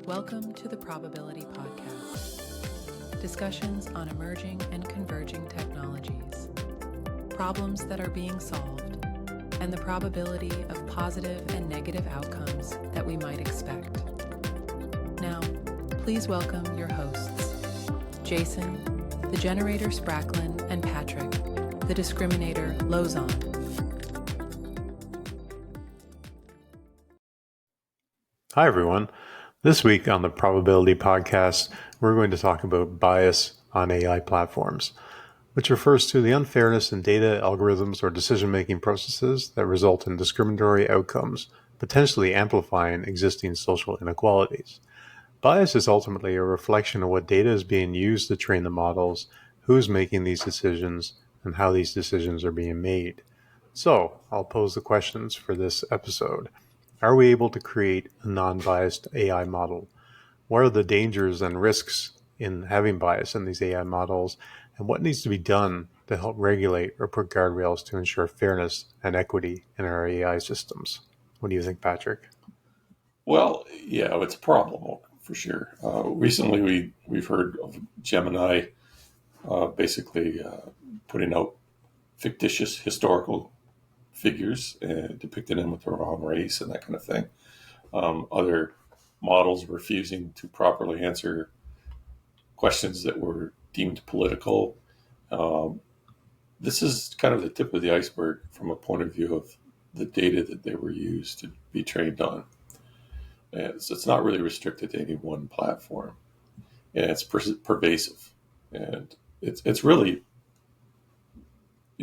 Welcome to the Probability Podcast. Discussions on emerging and converging technologies, problems that are being solved, and the probability of positive and negative outcomes that we might expect. Now, please welcome your hosts, Jason, the generator Spracklin, and Patrick, the discriminator Lozon. Hi, everyone. This week on the Probability Podcast, we're going to talk about bias on AI platforms, which refers to the unfairness in data, algorithms, or decision-making processes that result in discriminatory outcomes, potentially amplifying existing social inequalities. Bias is ultimately a reflection of what data is being used to train the models, who is making these decisions, and how these decisions are being made. So, I'll pose the questions for this episode. Are we able to create a non-biased AI model? What are the dangers and risks in having bias in these AI models? And what needs to be done to help regulate or put guardrails to ensure fairness and equity in our AI systems? What do you think, Patrick? Well, yeah, it's a problem for sure. Recently, we've heard of Gemini basically putting out fictitious historical figures and depicting them with the wrong race and that kind of thing. Other models refusing to properly answer questions that were deemed political. This is kind of the tip of the iceberg from a point of view of the data that they were used to be trained on. And so it's not really restricted to any one platform, and it's pervasive, and it's really,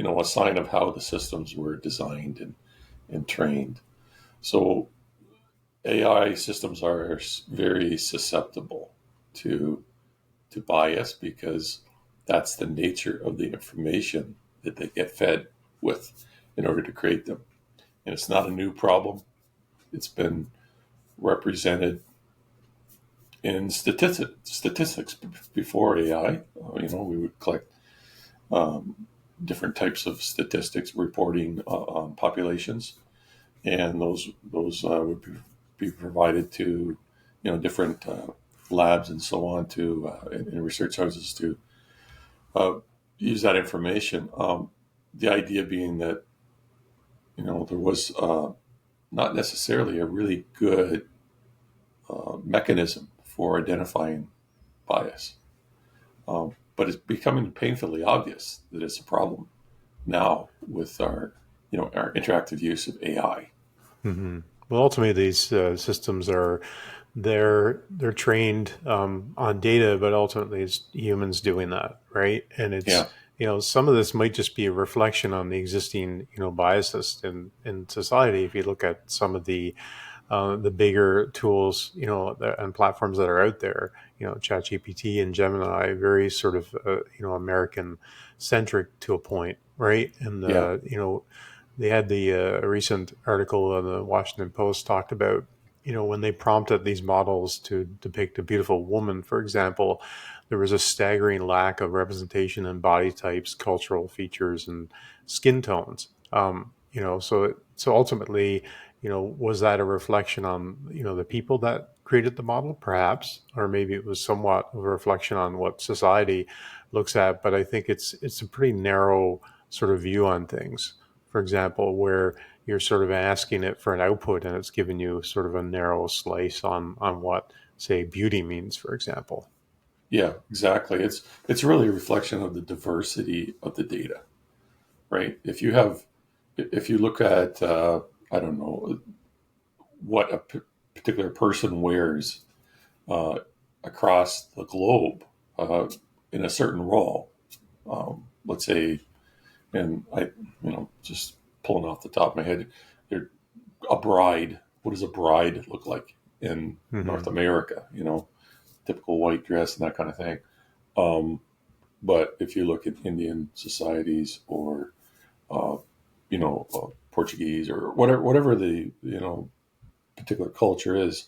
a sign of how the systems were designed and trained. So AI systems are very susceptible to bias because that's the nature of the information that they get fed with in order to create them. And it's not a new problem. It's been represented in statistics before AI. We would collect different types of statistics reporting on populations, and those would be provided to different labs and so on to and research houses to use that information. The idea being that there was not necessarily a really good mechanism for identifying bias. But it's becoming painfully obvious that it's a problem now with our interactive use of AI. Mm-hmm. Well, ultimately, these systems they're trained on data, but ultimately it's humans doing that, right? And it's some of this might just be a reflection on the existing biases in society. If you look at some of the bigger tools, and platforms that are out there, ChatGPT and Gemini, very sort of, American centric to a point, right? And, they had the recent article in the Washington Post talked about, when they prompted these models to depict a beautiful woman, for example, there was a staggering lack of representation in body types, cultural features, and skin tones. So ultimately, was that a reflection on, the people that created the model, perhaps, or maybe it was somewhat of a reflection on what society looks at. But I think it's a pretty narrow sort of view on things. For example, where you're sort of asking it for an output and it's giving you sort of a narrow slice on what, say, beauty means, for example. Yeah, exactly. It's really a reflection of the diversity of the data, right? If you look at, I don't know, what a particular person wears across the globe in a certain role, let's say, and I, just pulling off the top of my head, a bride. What does a bride look like in North America? Typical white dress and that kind of thing. But if you look at Indian societies or, Portuguese or whatever the, particular culture is,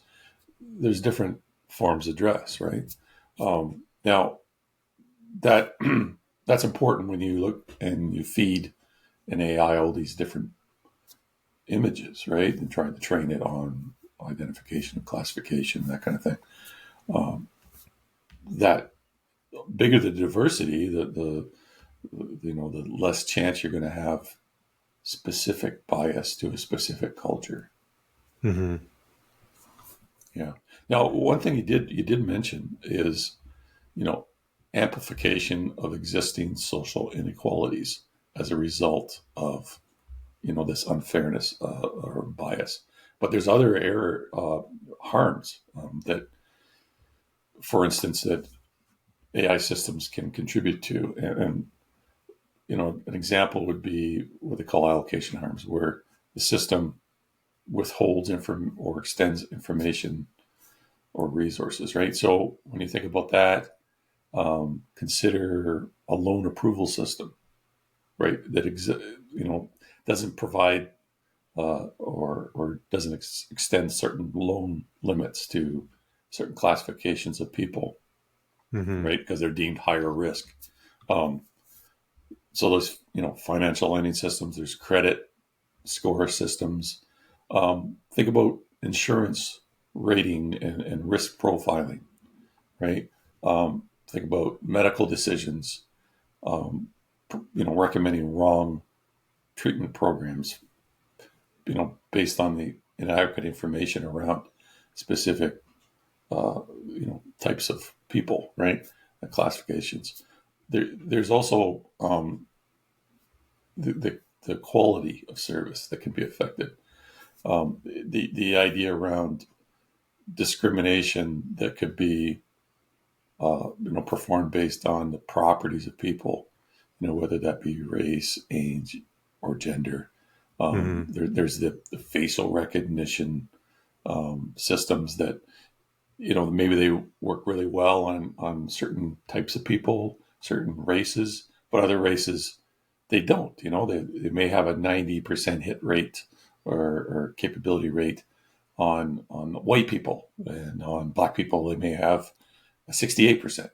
there's different forms of dress, right? Now that that's important when you look and you feed an AI all these different images, right? And trying to train it on identification and classification, that kind of thing. That bigger the diversity, the less chance you're going to have specific bias to a specific culture. Mm-hmm. Yeah. Now, one thing you did mention is, amplification of existing social inequalities as a result of, this unfairness or bias. But there's other harms that, for instance, that AI systems can contribute to. And an example would be what they call allocation harms, where the system withholds or extends information or resources, right? So when you think about that, consider a loan approval system, right? That doesn't provide or doesn't extend certain loan limits to certain classifications of people, Mm-hmm. right? Because they're deemed higher risk. So those, financial lending systems, there's credit score systems. Think about insurance rating and risk profiling, right? Think about medical decisions, recommending wrong treatment programs, based on the inadequate information around specific, types of people, right? The classifications. There's also the quality of service that can be affected. The idea around discrimination that could be performed based on the properties of people, whether that be race, age, or gender. Mm-hmm. There's the facial recognition systems that, maybe they work really well on certain types of people, certain races, but other races, they don't. They may have a 90% hit rate or capability rate on white people, and on black people, they may have a 68% Well, it's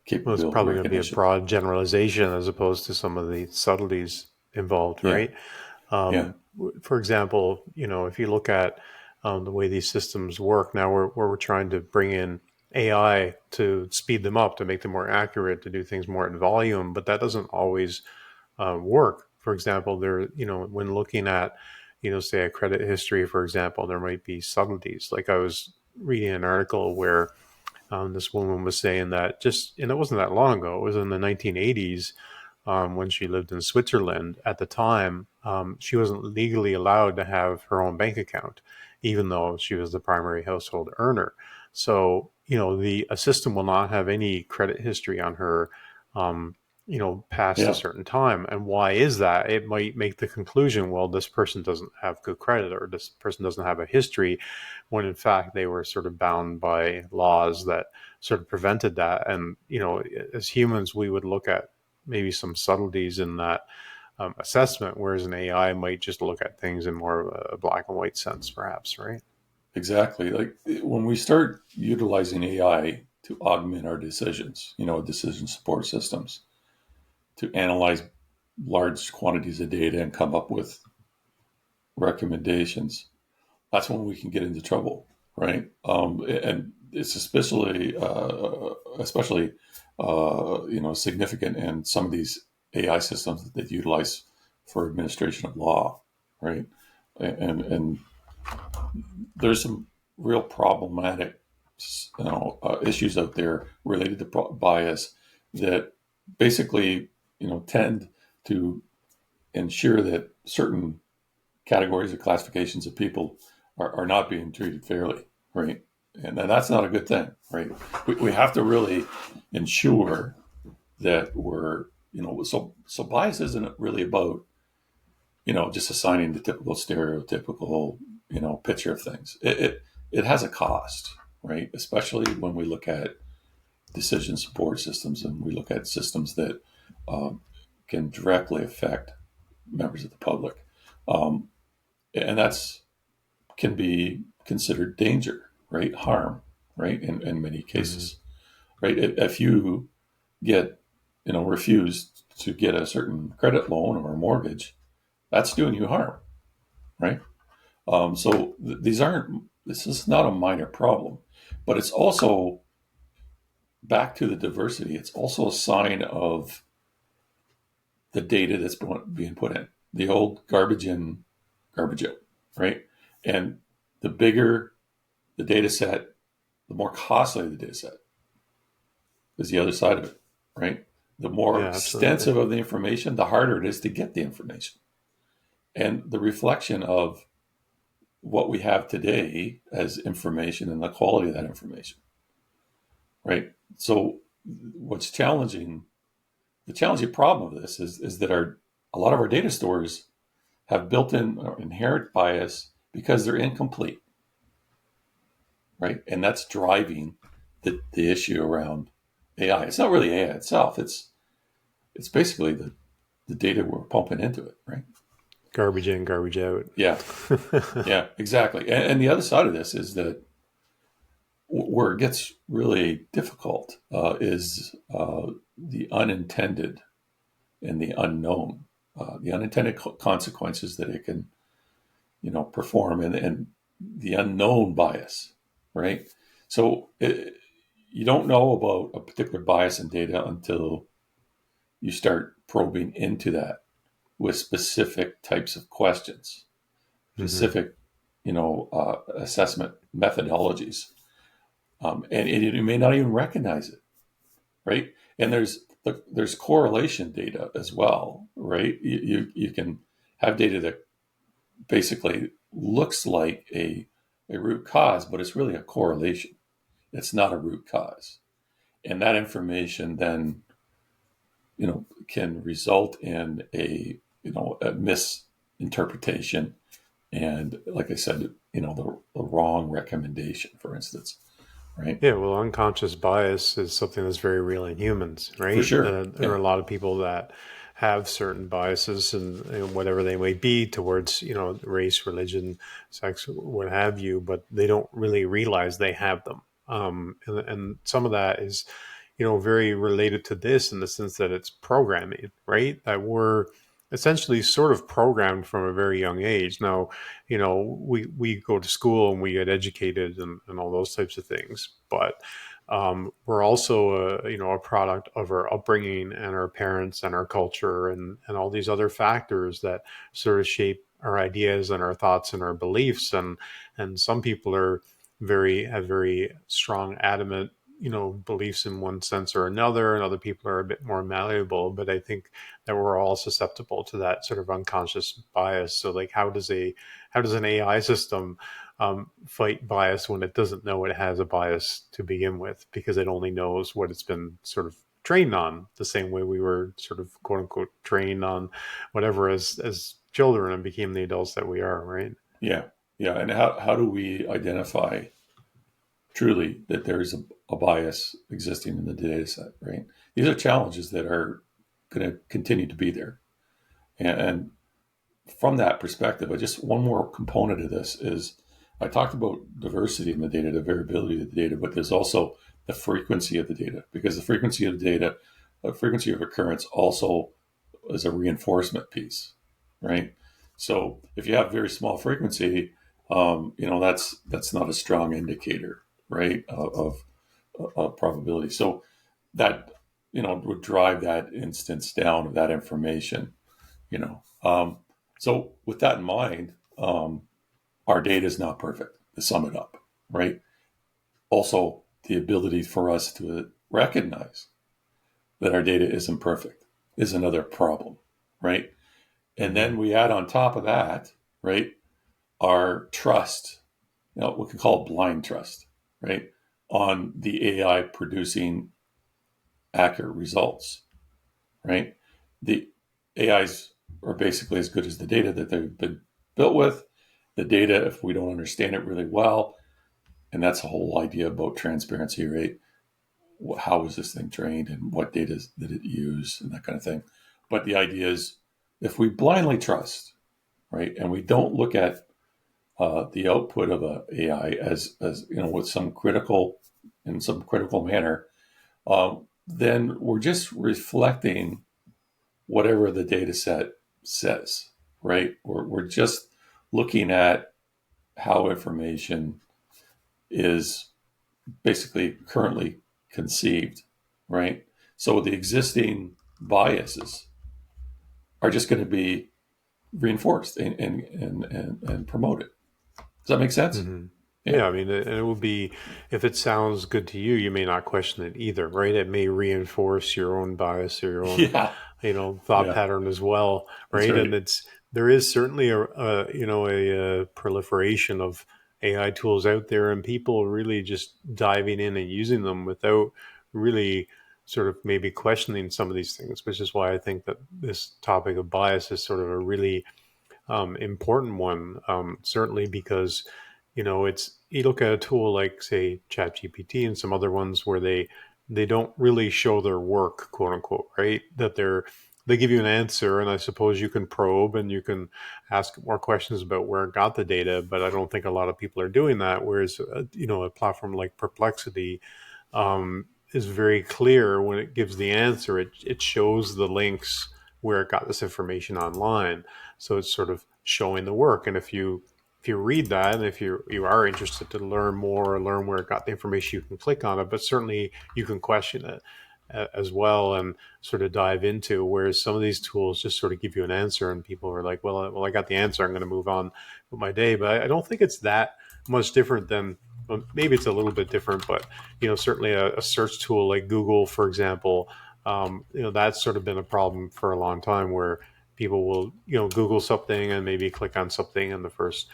capability probably going to be a recognition. broad generalization as opposed to some of the subtleties involved, Yeah. right? Yeah. For example, if you look at the way these systems work now, where we're trying to bring in AI to speed them up, to make them more accurate, to do things more at volume, but that doesn't always work. For example, when looking at, say a credit history, for example, there might be subtleties. Like I was reading an article where this woman was saying that and it wasn't that long ago, it was in the 1980s, when she lived in Switzerland. At the time, she wasn't legally allowed to have her own bank account, even though she was the primary household earner. So, a system will not have any credit history on her, past a Yeah. certain time. And why is that? It might make the conclusion, well, this person doesn't have good credit, or this person doesn't have a history, when in fact they were sort of bound by laws that sort of prevented that. And, as humans, we would look at maybe some subtleties in that assessment, whereas an AI might just look at things in more of a black and white sense, perhaps, right? Exactly. Like when we start utilizing AI to augment our decisions, decision support systems, to analyze large quantities of data and come up with recommendations, that's when we can get into trouble, right? And it's especially significant in some of these AI systems that they utilize for administration of law, right? And there's some real problematic, issues out there related to bias that basically, tend to ensure that certain categories or classifications of people are not being treated fairly, right? And that's not a good thing, right? We have to really ensure that we're, so bias isn't really about, just assigning the typical stereotypical, picture of things. It has a cost, right? Especially when we look at decision support systems and we look at systems that can directly affect members of the public. And that's can be considered danger, right? Harm, right? In many cases, right? If you get, refused to get a certain credit loan or a mortgage, that's doing you harm, right? This is not a minor problem, but it's also back to the diversity. It's also a sign of the data that's being put in. The old garbage in, garbage out, right? And the bigger the data set, the more costly the data set is the other side of it, right? The more extensive of the information, the harder it is to get the information. And the reflection of what we have today as information and the quality of that information, right? So what's challenging, the challenging problem of this is that a lot of our data stores have built-in or inherent bias because they're incomplete, right? And that's driving the issue around AI. It's not really AI itself. It's basically the data we're pumping into it, right? Garbage in, garbage out. Yeah, yeah, exactly. And the other side of this is that where it gets really difficult is the unintended and the unknown, the unintended consequences that it can, perform, and the unknown bias, right? So you don't know about a particular bias in data until you start probing into that with specific types of questions, specific, assessment methodologies, and you may not even recognize it, right? And there's correlation data as well, right? You can have data that basically looks like a root cause, but it's really a correlation. It's not a root cause, and that information then, can result in a misinterpretation, and like I said, the wrong recommendation, for instance, right? Yeah, well, unconscious bias is something that's very real in humans, right? For sure. There are a lot of people that have certain biases and whatever they may be towards, race, religion, sex, what have you, but they don't really realize they have them. And some of that is, very related to this in the sense that it's programming, right? That we're essentially sort of programmed from a very young age. Now, we go to school and we get educated and all those types of things, but we're also a product of our upbringing and our parents and our culture and all these other factors that sort of shape our ideas and our thoughts and our beliefs. And some people have very strong, adamant, beliefs in one sense or another, and other people are a bit more malleable. But I think that we're all susceptible to that sort of unconscious bias. So, like, how does an AI system fight bias when it doesn't know it has a bias to begin with, because it only knows what it's been sort of trained on, the same way we were sort of quote unquote trained on whatever as children and became the adults that we are, right? Yeah. And how do we identify truly that there's a bias existing in the data set, right? These are challenges that are going to continue to be there. And from that perspective, just one more component of this is, I talked about diversity in the data, the variability of the data, but there's also the frequency of the data, because the frequency of the data, the frequency of occurrence also is a reinforcement piece, right? So if you have very small frequency, that's not a strong indicator, right, of probability. So that, would drive that instance down of that information, So with that in mind, our data is not perfect, to sum it up, right? Also, the ability for us to recognize that our data isn't perfect is another problem, right? And then we add on top of that, right, our trust, we can call it blind trust, right, on the AI producing accurate results, right? The AIs are basically as good as the data that they've been built with. The data, if we don't understand it really well, and that's the whole idea about transparency, right? How was this thing trained and what data did it use and that kind of thing. But the idea is, if we blindly trust, right, and we don't look at the output of a AI as with some critical manner, then we're just reflecting whatever the data set says, right? We're just looking at how information is basically currently conceived, right? So the existing biases are just going to be reinforced and promoted. Does that make sense? Mm-hmm. Yeah, I mean, it will be, if it sounds good to you, you may not question it either, right? It may reinforce your own bias or your own, Yeah, thought yeah, pattern as well, that's right? right. And there is certainly a proliferation of AI tools out there, and people really just diving in and using them without really sort of maybe questioning some of these things, which is why I think that this topic of bias is sort of a really important one, certainly because it's, you look at a tool like say ChatGPT and some other ones where they don't really show their work, quote unquote, right? That they give you an answer, and I suppose you can probe and you can ask more questions about where it got the data, but I don't think a lot of people are doing that. Whereas a platform like Perplexity is very clear when it gives the answer. It shows the links where it got this information online, so it's sort of showing the work. And if you read that, and if you are interested to learn more or learn where it got the information, you can click on it. But certainly you can question it as well and sort of dive into. Whereas some of these tools just sort of give you an answer, and people are like, well, I got the answer. I'm going to move on with my day. But I don't think it's that much different than. Well, maybe it's a little bit different, but certainly a search tool like Google, for example, that's sort of been a problem for a long time, where people will Google something and maybe click on something in the first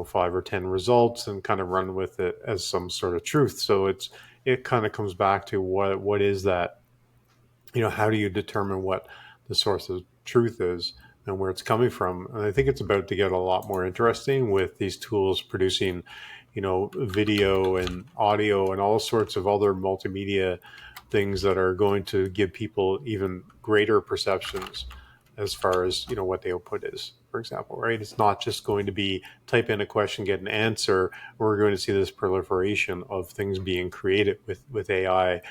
5 or 10 results and kind of run with it as some sort of truth. So it kind of comes back to what is that, how do you determine what the source of truth is and where it's coming from? And I think it's about to get a lot more interesting with these tools producing video and audio and all sorts of other multimedia things that are going to give people even greater perceptions as far as what the output is, for example, right? It's not just going to be type in a question, get an answer. We're going to see this proliferation of things being created with AI,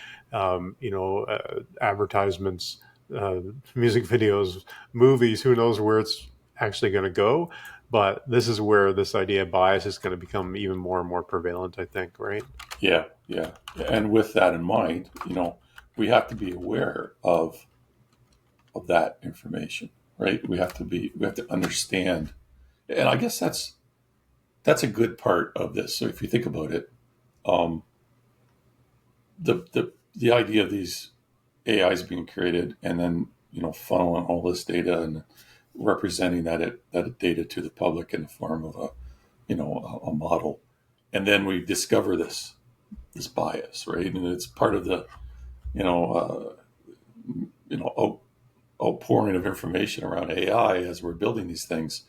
advertisements, music videos, movies. Who knows where it's actually going to go? But this is where this idea of bias is going to become even more and more prevalent, I think, right? Yeah, yeah. And with that in mind, we have to be aware of that information, right? We have to understand, and I guess that's a good part of this. So if you think about it, um, the idea of these AIs being created and then funneling all this data and representing that data to the public in the form of a model, and then we discover this bias, right? And it's part of the you know outpouring of information around AI as we're building these things.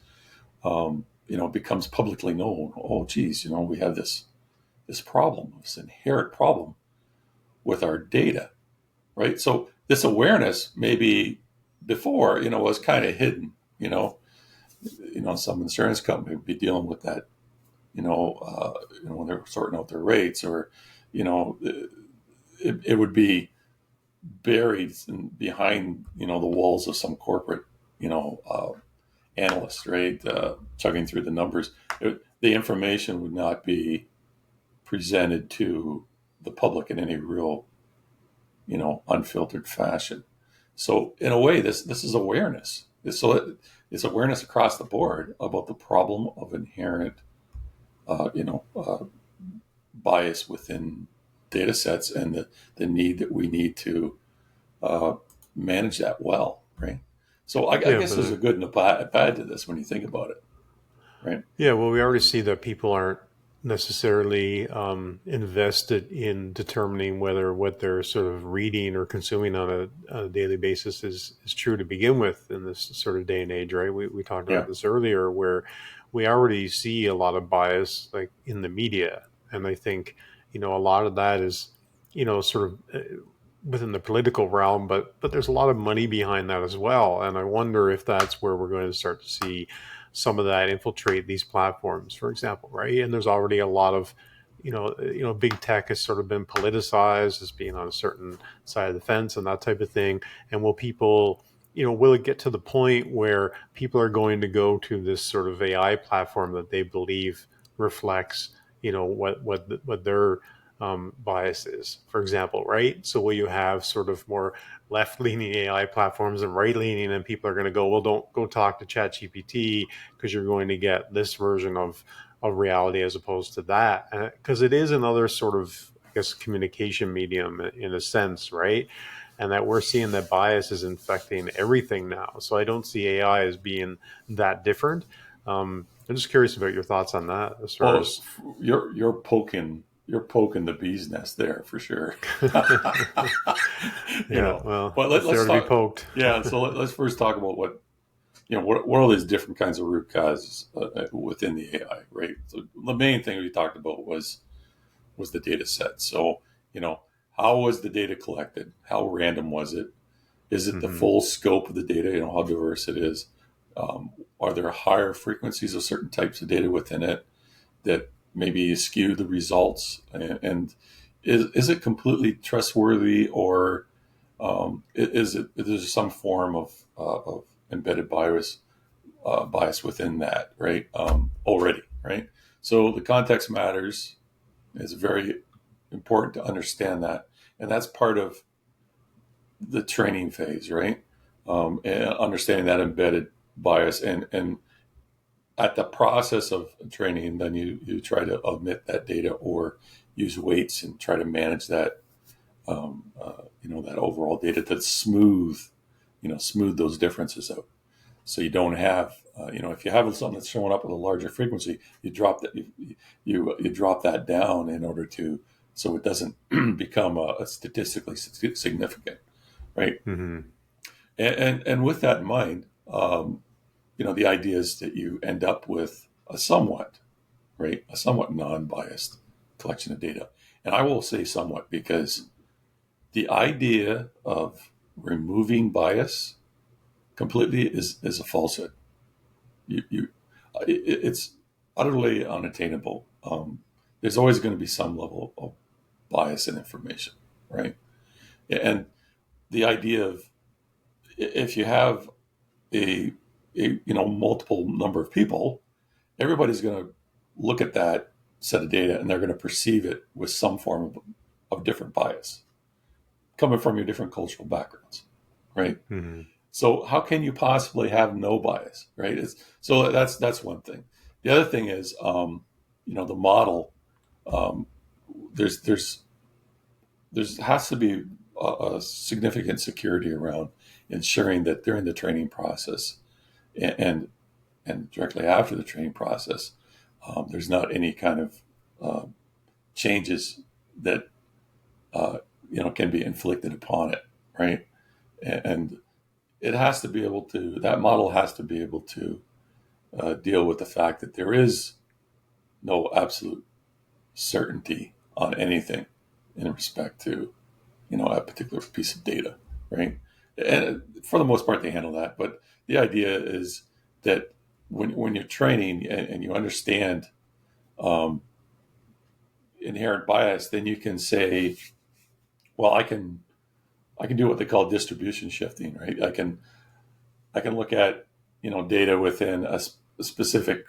It becomes publicly known. Oh, geez, we have this problem, this inherent problem with our data, right? So this awareness maybe before, was kind of hidden. Some insurance company would be dealing with that, when they're sorting out their rates, or it would be buried behind the walls of some corporate analyst, right, chugging through the numbers. The information would not be presented to the public in any real unfiltered fashion. So in a way, this is awareness. It's awareness across the board about the problem of inherent bias within data sets, and the need that we need to manage that well, right? So I guess there's a good and a bad to this when you think about it, right? Yeah, well, we already see that people aren't necessarily invested in determining whether what they're sort of reading or consuming on a daily basis is true to begin with in this sort of day and age, right? We talked about this earlier, where we already see a lot of bias like in the media. And I think, a lot of that is, sort of within the political realm, but there's a lot of money behind that as well. And I wonder if that's where we're going to start to see some of that infiltrate these platforms, for example, right? And there's already a lot of, big tech has sort of been politicized as being on a certain side of the fence and that type of thing. And will people, will it get to the point where people are going to go to this sort of AI platform that they believe reflects, what their bias is, for example, right? So will you have sort of more left-leaning AI platforms and right-leaning, and people are going to go, well, don't go talk to ChatGPT because you're going to get this version of reality as opposed to that, because it is another sort of, I guess, communication medium in a sense, right? And that we're seeing that bias is infecting everything now. So I don't see AI as being that different. I'm just curious about your thoughts on that. As far Well, as you're poking the bee's nest there for sure. yeah, well, But it's let's there to be talk. poked. Yeah, so let's first talk about what are these different kinds of root causes within the AI, right? So the main thing we talked about was the data set. So how was the data collected? How random was it? Is it the Mm-hmm. full scope of the data? How diverse it is? Are there higher frequencies of certain types of data within it that maybe skew the results? And is it completely trustworthy, or is there some form of embedded bias within that, right? Already, right? So the context matters. It's very important to understand that, and that's part of the training phase, right? And understanding that embedded bias, and at the process of training, then you try to omit that data or use weights and try to manage that, that overall data to smooth those differences out. So you don't have, if you have something that's showing up with a larger frequency, you drop that, you drop that down in order to, so it doesn't become a statistically significant, right? Mm-hmm. And with that in mind, the idea is that you end up with a somewhat non-biased collection of data. And I will say somewhat because the idea of removing bias completely is a falsehood. It's utterly unattainable. There's always going to be some level of bias in information, right? And the idea of, if you have a multiple number of people, everybody's going to look at that set of data and they're going to perceive it with some form of different bias coming from your different cultural backgrounds, right? Mm-hmm. So how can you possibly have no bias, right? So that's one thing. The other thing is, the model. Um, there's has to be a significant security around ensuring that during the training process and directly after the training process, there's not any kind of changes that can be inflicted upon it, right? And it has to be able to. That model has to be able to deal with the fact that there is no absolute certainty on anything in respect to a particular piece of data, right? And for the most part, they handle that. But the idea is that when you're training and you understand um, inherent bias, then you can say, well, I can do what they call distribution shifting, right? I can look at data within a specific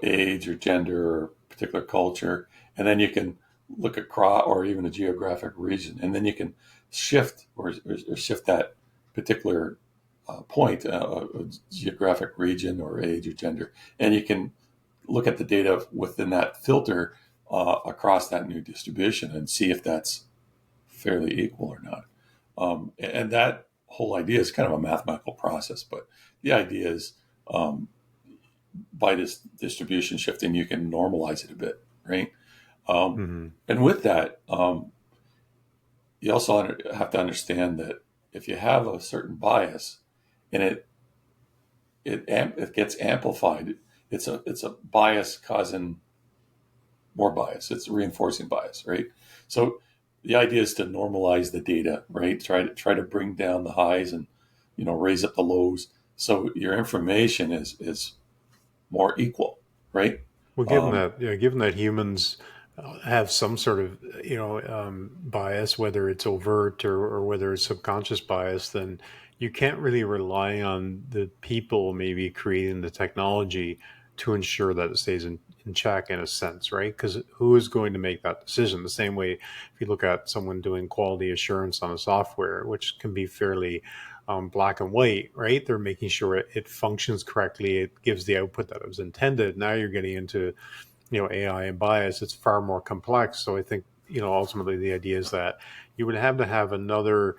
age or gender or particular culture, and then you can look across, or even a geographic region, and then you can shift or shift that particular point, a geographic region or age or gender, and you can look at the data within that filter across that new distribution and see if that's fairly equal or not. And that whole idea is kind of a mathematical process, but the idea is by this distribution shifting, you can normalize it a bit, right? Mm-hmm. And with that, you also have to understand that if you have a certain bias and it gets amplified, it's a bias causing more bias. It's reinforcing bias, right? So the idea is to normalize the data, right? Try to bring down the highs and raise up the lows, so your information is more equal, right? Well, Um, given that humans have some sort of bias, whether it's overt or whether it's subconscious bias, then you can't really rely on the people maybe creating the technology to ensure that it stays in check in a sense, right? Because who is going to make that decision? The same way if you look at someone doing quality assurance on a software, which can be fairly black and white, right? They're making sure it functions correctly, it gives the output that it was intended. Now you're getting into AI and bias. It's far more complex. So I think ultimately the idea is that you would have to have another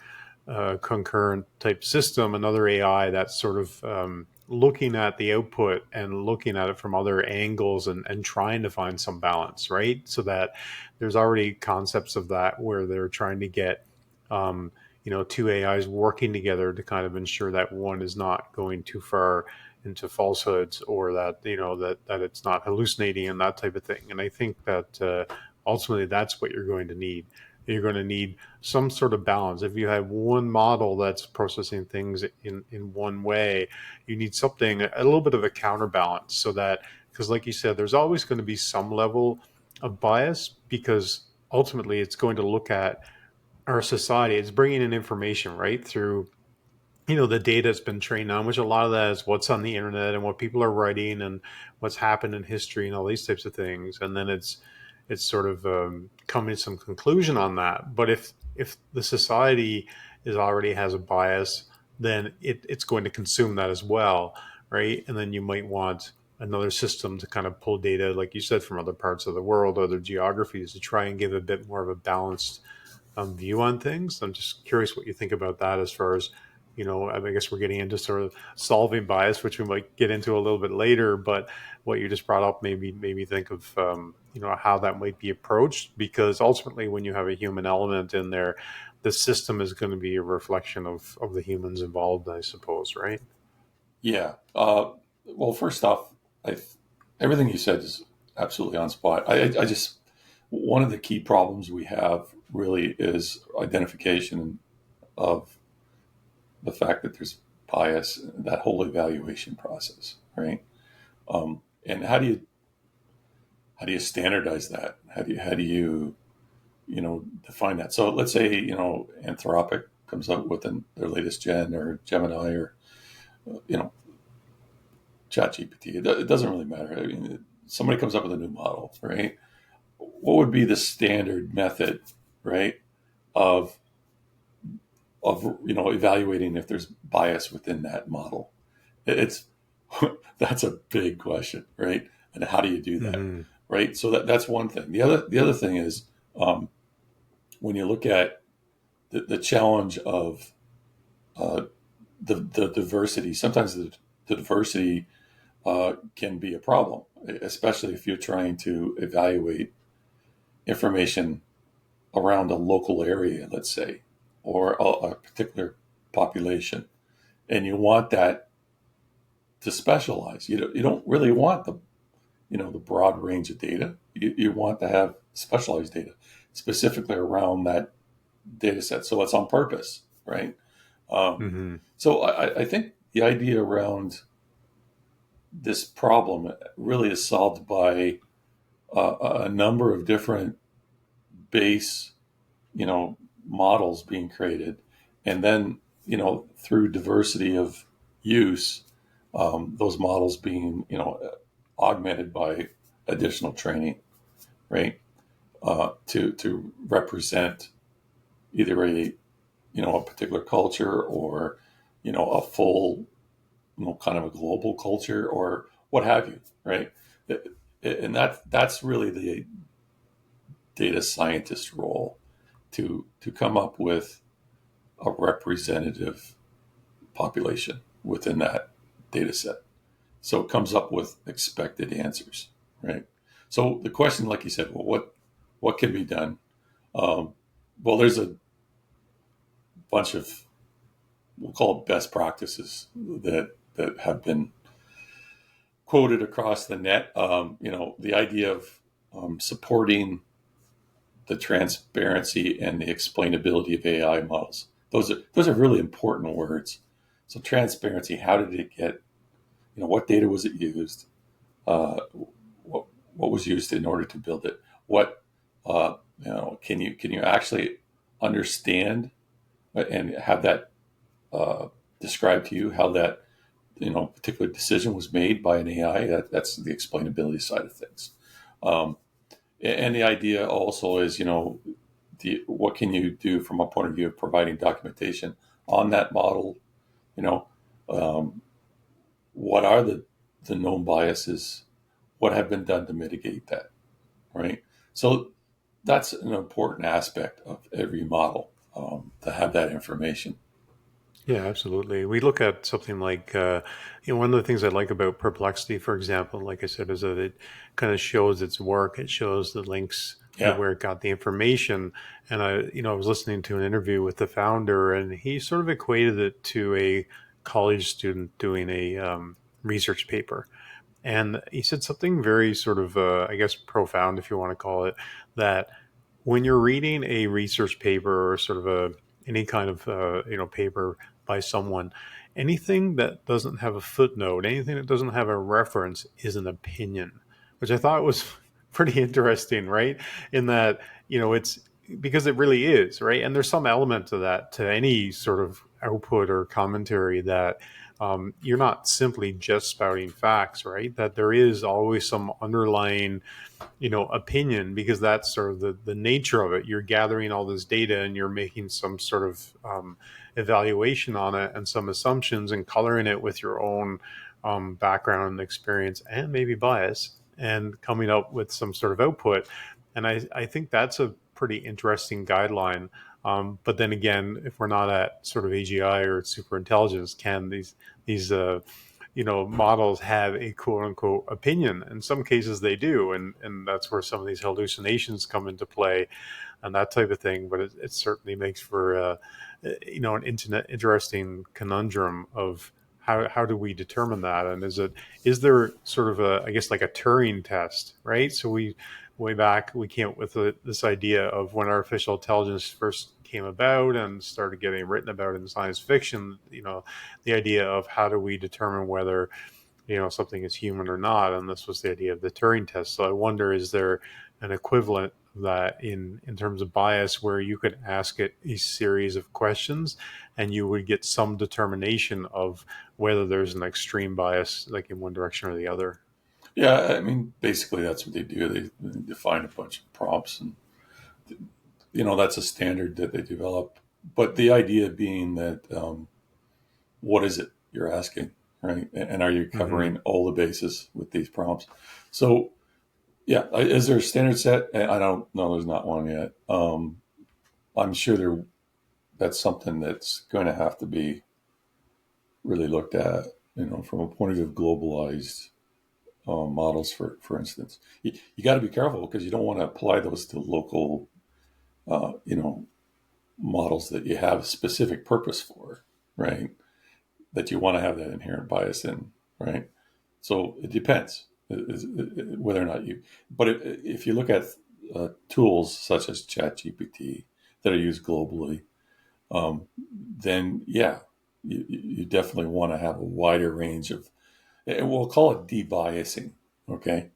concurrent type system, another AI that's sort of looking at the output and looking at it from other angles and trying to find some balance, right? So that there's already concepts of that where they're trying to get two AIs working together to kind of ensure that one is not going too far into falsehoods, or that that it's not hallucinating and that type of thing. And I think that ultimately that's what you're going to need. You're going to need some sort of balance. If you have one model that's processing things in one way, you need something, a little bit of a counterbalance, so that, because like you said, there's always going to be some level of bias, because ultimately it's going to look at our society. It's bringing in information, right, through the data has been trained on, which a lot of that is what's on the internet and what people are writing and what's happened in history and all these types of things. And then it's sort of coming to some conclusion on that. But if the society already has a bias, then it's going to consume that as well, right? And then you might want another system to kind of pull data, like you said, from other parts of the world, other geographies, to try and give a bit more of a balanced view on things. I'm just curious what you think about that, as far as, I guess we're getting into sort of solving bias, which we might get into a little bit later. But what you just brought up made me think of, how that might be approached, because ultimately when you have a human element in there, the system is going to be a reflection of the humans involved, I suppose, right? Yeah. Well, first off, everything you said is absolutely on spot. I just, one of the key problems we have really is identification of the fact that there's bias, that whole evaluation process, right? And how do you standardize that? How do you define that? So let's say Anthropic comes up with their latest gen, or Gemini, or ChatGPT. It doesn't really matter. I mean, somebody comes up with a new model, right? What would be the standard method, right, of evaluating if there's bias within that model? It's that's a big question, right? And how do you do that, Mm-hmm. right? So that's one thing. The other thing is, when you look at the challenge of the diversity, sometimes the diversity can be a problem, especially if you're trying to evaluate information around a local area, let's say, or a particular population, and you want that to specialize. You don't really want the broad range of data. You want to have specialized data specifically around that data set. So it's on purpose, right? Mm-hmm. So I think the idea around this problem really is solved by a number of different base, models being created, and then through diversity of use, those models being augmented by additional training, right? To represent either a particular culture, or a full kind of a global culture, or what have you, right? And that's really the data scientist role, to come up with a representative population within that data set. So it comes up with expected answers, right? So the question, like you said, well, what can be done? Well, there's a bunch of, we'll call it best practices, that have been quoted across the net. The idea of supporting the transparency and the explainability of AI models. Those are really important words. So transparency, how did it get, what data was it used? What was used in order to build it? What, can you actually understand and have that described to you, how that particular decision was made by an AI. That's the explainability side of things. And the idea also is, what can you do from a point of view of providing documentation on that model? What are the known biases? What have been done to mitigate that, right? So that's an important aspect of every model, to have that information. Yeah, absolutely. We look at something like, one of the things I like about Perplexity, for example, like I said, is that it kind of shows its work. It shows the links to Yeah. where it got the information. And I was listening to an interview with the founder, and he sort of equated it to a college student doing a research paper. And he said something very sort of, I guess, profound, if you want to call it, that when you're reading a research paper or sort of any kind of paper by someone, anything that doesn't have a footnote, anything that doesn't have a reference is an opinion, which I thought was pretty interesting, right? In that, it's because it really is, right? And there's some element to that, to any sort of output or commentary, that you're not simply just spouting facts, right? That there is always some underlying opinion, because that's sort of the nature of it. You're gathering all this data and you're making some sort of evaluation on it and some assumptions and coloring it with your own background and experience and maybe bias, and coming up with some sort of output. And I think that's a pretty interesting guideline. But then again, if we're not at sort of AGI or super intelligence, can these models have a quote unquote opinion? In some cases they do. And that's where some of these hallucinations come into play and that type of thing. But it certainly makes for, an interesting conundrum of how do we determine that? And is there sort of I guess like a Turing test, right? So way back, we came up with this idea of when artificial intelligence first came about and started getting written about in science fiction, the idea of how do we determine whether, something is human or not. And this was the idea of the Turing test. So I wonder, is there an equivalent of that in terms of bias, where you could ask it a series of questions and you would get some determination of whether there's an extreme bias, like in one direction or the other? Yeah, I mean, basically that's what they do. They define a bunch of prompts, and that's a standard that they develop. But the idea being that, what is it you're asking, right? And are you covering all the bases with these prompts? So, yeah, is there a standard set? I don't know. There's not one yet. I'm sure that's something that's going to have to be really looked at, from a point of view of globalized models, for instance. You got to be careful, because you don't want to apply those to local, models that you have a specific purpose for, right? That you want to have that inherent bias in, right? So it depends whether or not but if you look at tools such as ChatGPT that are used globally, then yeah, you definitely want to have a wider range of, and we'll call it debiasing, okay?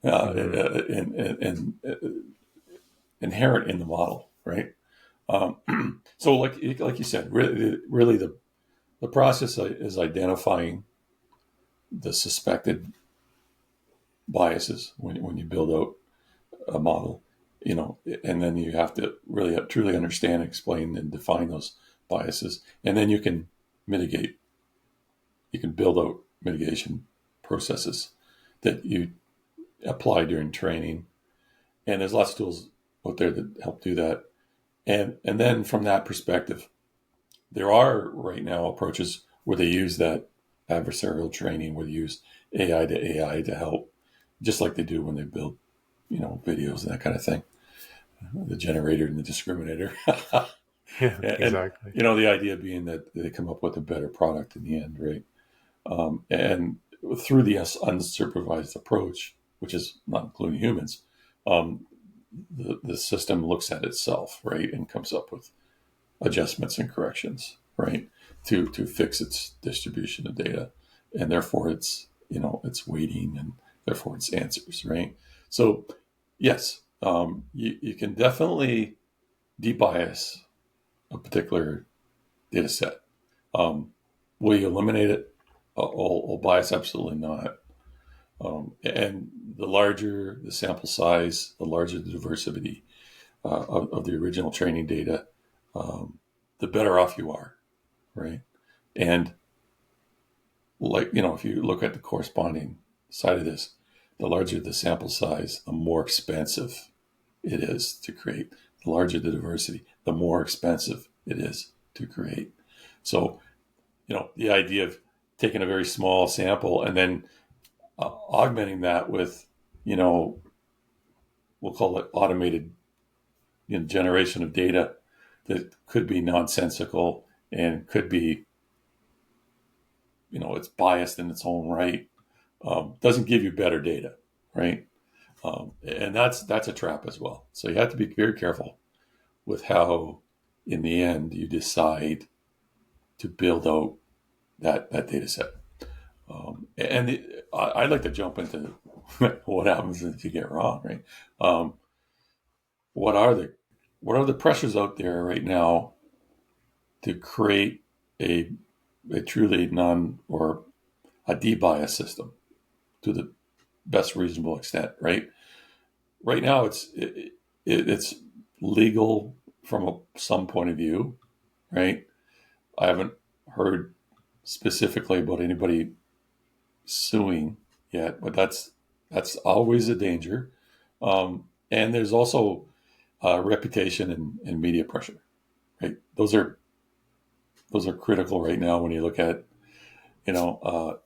And inherent in the model, right? So like you said, really the process is identifying the suspected biases when you build out a model, and then you have to really truly understand, explain, and define those biases, and then you can mitigate. You can build out mitigation processes that you apply during training, and there's lots of tools out there that help do that. And then from that perspective, there are right now approaches where they use that adversarial training, where they use AI to AI to help, just like they do when they build, videos and that kind of thing. The generator and the discriminator. Yeah, exactly. And, the idea being that they come up with a better product in the end, right? And through the unsupervised approach, which is not including humans, the system looks at itself, right, and comes up with adjustments and corrections, right, to fix its distribution of data, and therefore its weighting, and therefore its answers, right? So yes, you can definitely debias a particular data set. Will you eliminate it? all bias? Absolutely not. And the larger the sample size, the larger the diversity of the original training data, the better off you are, right? And if you look at the corresponding side of this, the larger the sample size, the more expensive it is to create. The larger the diversity, the more expensive it is to create. So, the idea of taking a very small sample and then augmenting that with, we'll call it automated generation of data that could be nonsensical and could be, it's biased in its own right, doesn't give you better data, right? And that's a trap as well. So you have to be very careful with how, in the end, you decide to build out that data set. I'd like to jump into what happens if you get wrong, right? What are the pressures out there right now to create a truly or a de-bias system to the best reasonable extent, right? Right now, it's legal from some point of view, right? I haven't heard specifically about anybody suing yet, but that's always a danger. And there's also reputation and media pressure, right? Those are critical right now when you look at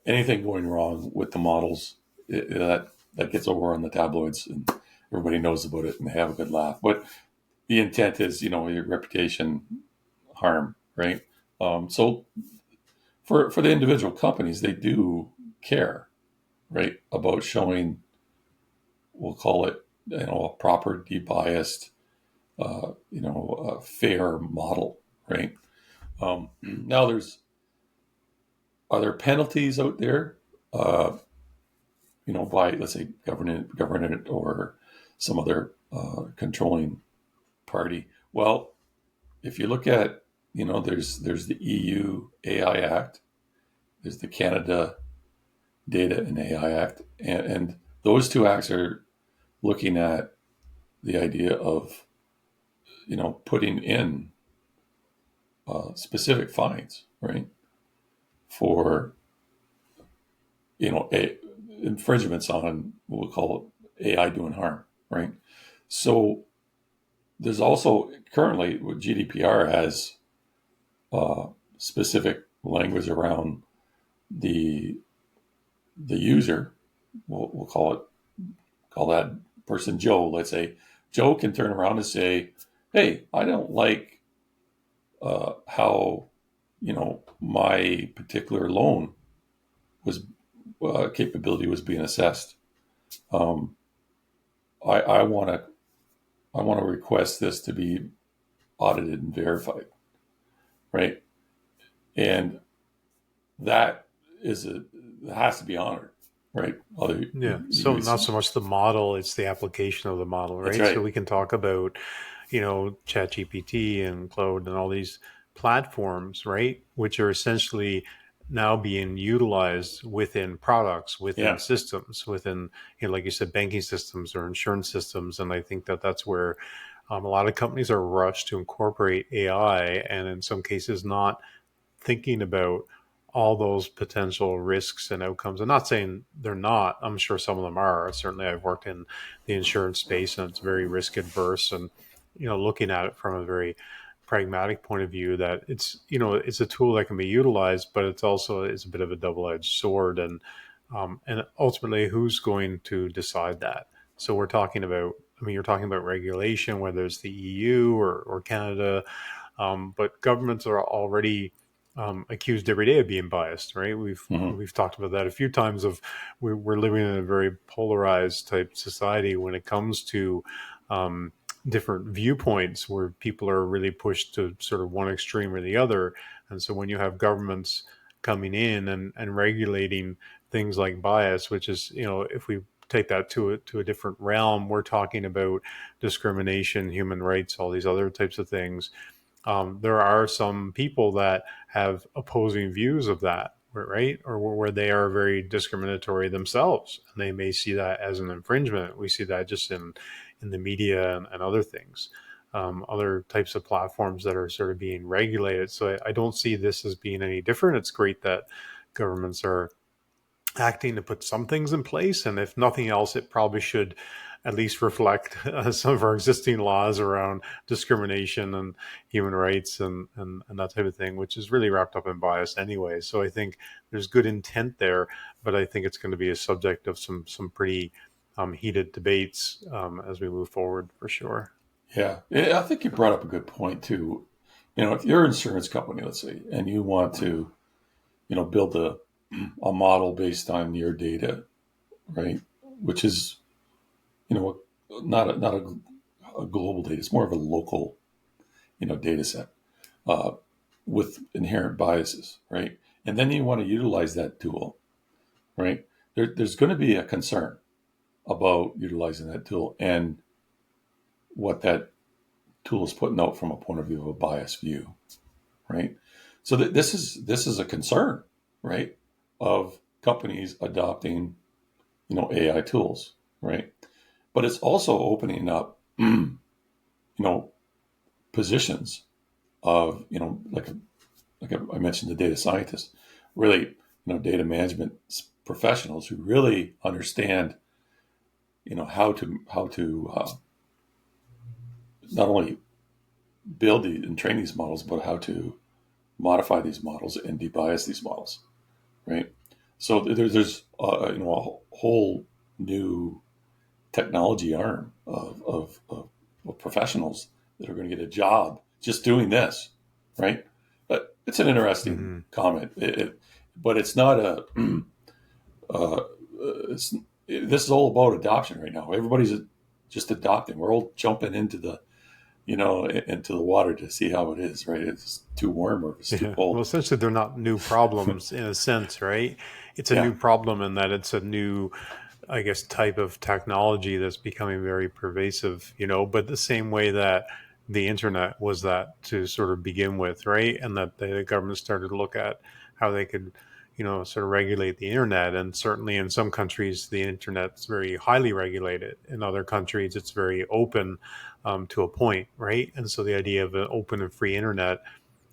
anything going wrong with the models. That gets over on the tabloids and everybody knows about it and they have a good laugh. But the intent is, your reputation harm, right? So for the individual companies, they do care, right, about showing, we'll call it, a proper, de-biased, fair model, right? Now, are there penalties out there, by, let's say, government or some other controlling party? Well, if you look at, there's the EU AI Act, there's the Canada Data and AI Act, and those two acts are looking at the idea of, putting in specific fines, right, for, infringements on what we'll call AI doing harm, right? So there's also currently what GDPR has specific language around the user. We'll call that person Joe. Let's say Joe can turn around and say, "Hey, I don't like how my particular loan was capability was being assessed. I want to request this to be audited and verified, right?" And that has to be honored, right? So not so much the model, it's the application of the model, right? So we can talk about, ChatGPT and Claude and all these platforms, right? Which are essentially now being utilized within products, within systems, within, like you said, banking systems or insurance systems. And I think that's where a lot of companies are rushed to incorporate AI, and in some cases not thinking about all those potential risks and outcomes. I'm not saying they're not. I'm sure some of them are. Certainly, I've worked in the insurance space, and it's very risk adverse. And looking at it from a very pragmatic point of view, that it's a tool that can be utilized, but it's also a bit of a double-edged sword. And ultimately, who's going to decide that? So we're talking about. You're talking about regulation, whether it's the EU or Canada, but governments are already accused every day of being biased, right? We've talked about that a few times. We're living in a very polarized type society when it comes to different viewpoints, where people are really pushed to sort of one extreme or the other. And so when you have governments coming in and regulating things like bias, which is, if we take that to a different realm, we're talking about discrimination, human rights, all these other types of things. There are some people that have opposing views of that, right? Or where they are very discriminatory themselves, and they may see that as an infringement. We see that just in the media and other things, other types of platforms that are sort of being regulated. So I don't see this as being any different. It's great that governments are acting to put some things in place, and if nothing else, it probably should at least reflect some of our existing laws around discrimination and human rights and that type of thing, which is really wrapped up in bias anyway. So I think there's good intent there, but I think it's going to be a subject of some pretty heated debates as we move forward, for sure. Yeah, I think you brought up a good point too. If you're an insurance company, let's say, and you want to, build a model based on your data, right? Which is, not a global data. It's more of a local, data set with inherent biases, right? And then you want to utilize that tool, right? There's going to be a concern about utilizing that tool and what that tool is putting out from a point of view of a biased view, right? So this is a concern, right, of companies adopting, AI tools, right? But it's also opening up, positions of, like I mentioned, the data scientists, really, data management professionals who really understand, how to not only build and train these models, but how to modify these models and debias these models, right? So there's a whole new technology arm of professionals that are going to get a job just doing this, right? But it's an interesting comment, but it's not a. This is all about adoption right now. Everybody's just adopting. We're all jumping into the water to see how it is, right? If it's too warm or if it's too cold. Well, essentially, they're not new problems in a sense, right? It's a new problem in that it's a new, I guess, type of technology that's becoming very pervasive, but the same way that the internet was that to sort of begin with, right? And that the government started to look at how they could, sort of regulate the internet. And certainly in some countries, the internet's very highly regulated. In other countries, it's very open to a point, right? And so the idea of an open and free internet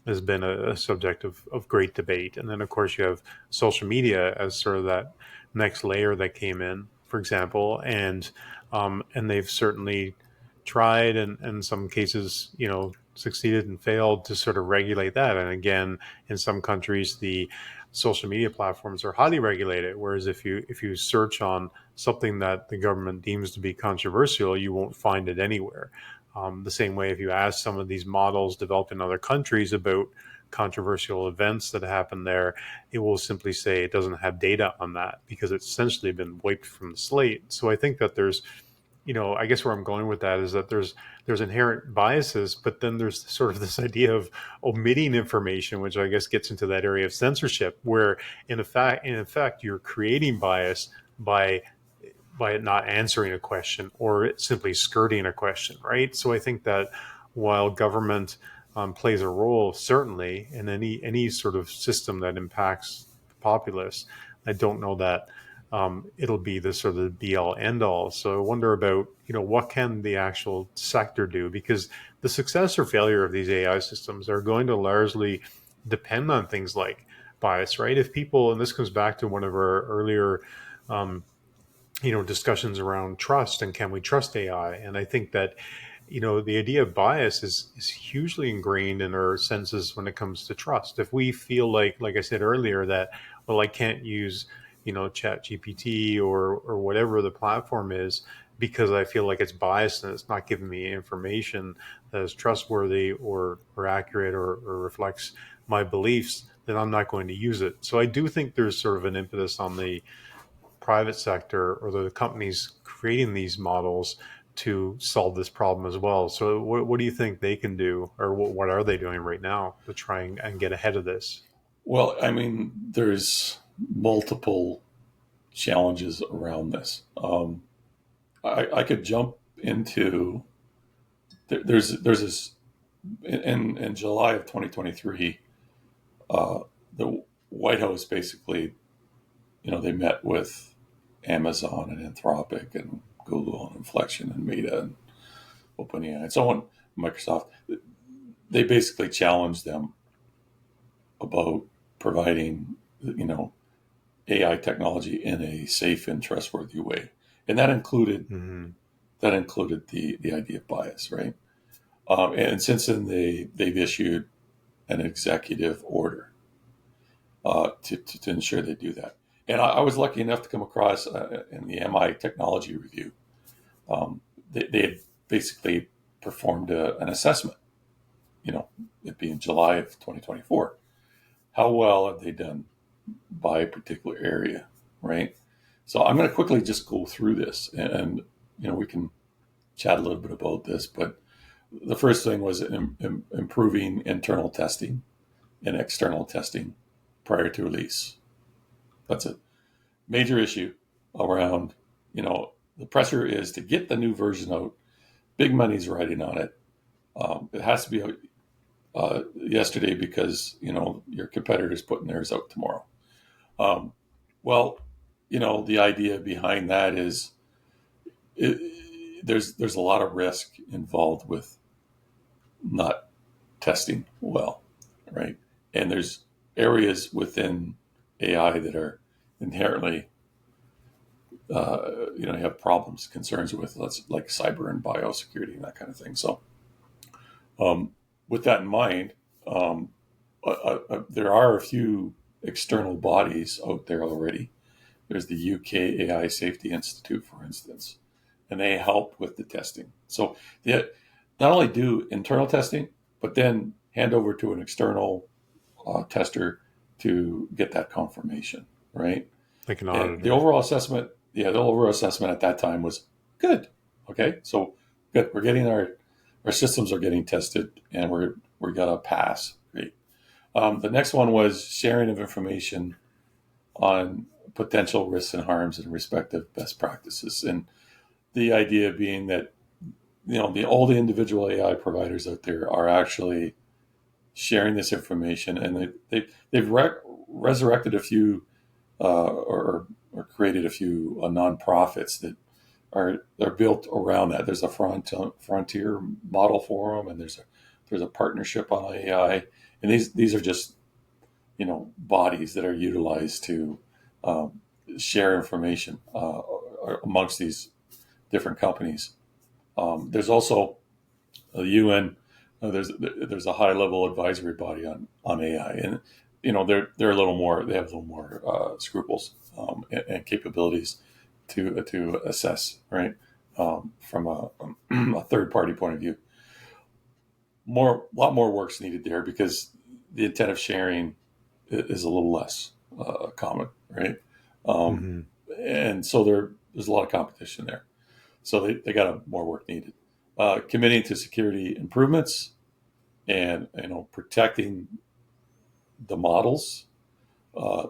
has been a subject of great debate. And then, of course, you have social media as sort of that next layer that came in, for example, and they've certainly tried and in some cases, succeeded and failed to sort of regulate that. And again, in some countries, the social media platforms are highly regulated, whereas if you search on something that the government deems to be controversial, you won't find it anywhere. The same way, if you ask some of these models developed in other countries about controversial events that happen there, it will simply say it doesn't have data on that because it's essentially been wiped from the slate. So I think that there's, I guess where I'm going with that is that there's inherent biases, but then there's sort of this idea of omitting information, which I guess gets into that area of censorship, where in effect you're creating bias by not answering a question or simply skirting a question, right? So I think that while government plays a role, certainly, in any sort of system that impacts the populace, I don't know that it'll be the sort of be all end all. So I wonder about, what can the actual sector do? Because the success or failure of these AI systems are going to largely depend on things like bias, right? If people, and this comes back to one of our earlier discussions around trust and can we trust AI? And I think that, the idea of bias is hugely ingrained in our senses when it comes to trust. If we feel like I said earlier, that, well, I can't use, Chat GPT or whatever the platform is because I feel like it's biased and it's not giving me information that is trustworthy or accurate or reflects my beliefs, then I'm not going to use it. So I do think there's sort of an impetus on the private sector or the companies creating these models to solve this problem as well. So what do you think they can do, or what are they doing right now to try and get ahead of this? Well, I mean, there's multiple challenges around this. I could jump into there's this in July of 2023. The White House basically, they met with Amazon and Anthropic and Google and Inflection and Meta and OpenAI and so on, Microsoft. They basically challenged them about providing, AI technology in a safe and trustworthy way, and that included the idea of bias, right? And since then, they've issued an executive order to ensure they do that. And I was lucky enough to come across in the MI Technology Review. They had basically performed an assessment, it being July of 2024. How well have they done by a particular area, right? So I'm going to quickly just go through this, and we can chat a little bit about this. But the first thing was improving internal testing and external testing prior to release. That's a major issue around, the pressure is to get the new version out. Big money's riding on it. It has to be out yesterday because, your competitor's putting theirs out tomorrow. Well, the idea behind that is there's a lot of risk involved with not testing well, right? And there's areas within AI that are inherently, have problems, concerns with, like cyber and biosecurity and that kind of thing. So, with that in mind, there are a few external bodies out there already. There's the UK AI Safety Institute, for instance, and they help with the testing. So they not only do internal testing, but then hand over to an external tester to get that confirmation, right? Like an auditor. The overall assessment at that time was good. Okay, so good. We're getting our systems are getting tested, and we got a pass. Great. The next one was sharing of information on potential risks and harms and respective best practices, and the idea being that all the individual AI providers out there are actually sharing this information, and they've resurrected a few or created a few nonprofits that are built around that. There's a Frontier Model Forum, and there's a partnership on AI, and these are just bodies that are utilized to share information amongst these different companies. There's also a UN. There's a high level advisory body on AI, and they're a little more. They have a little more scruples and capabilities to assess, right, from a third party point of view. A lot more work's needed there because the intent of sharing is a little less common, right? And so there's a lot of competition there. So they got more work needed. Committing to security improvements and protecting the models,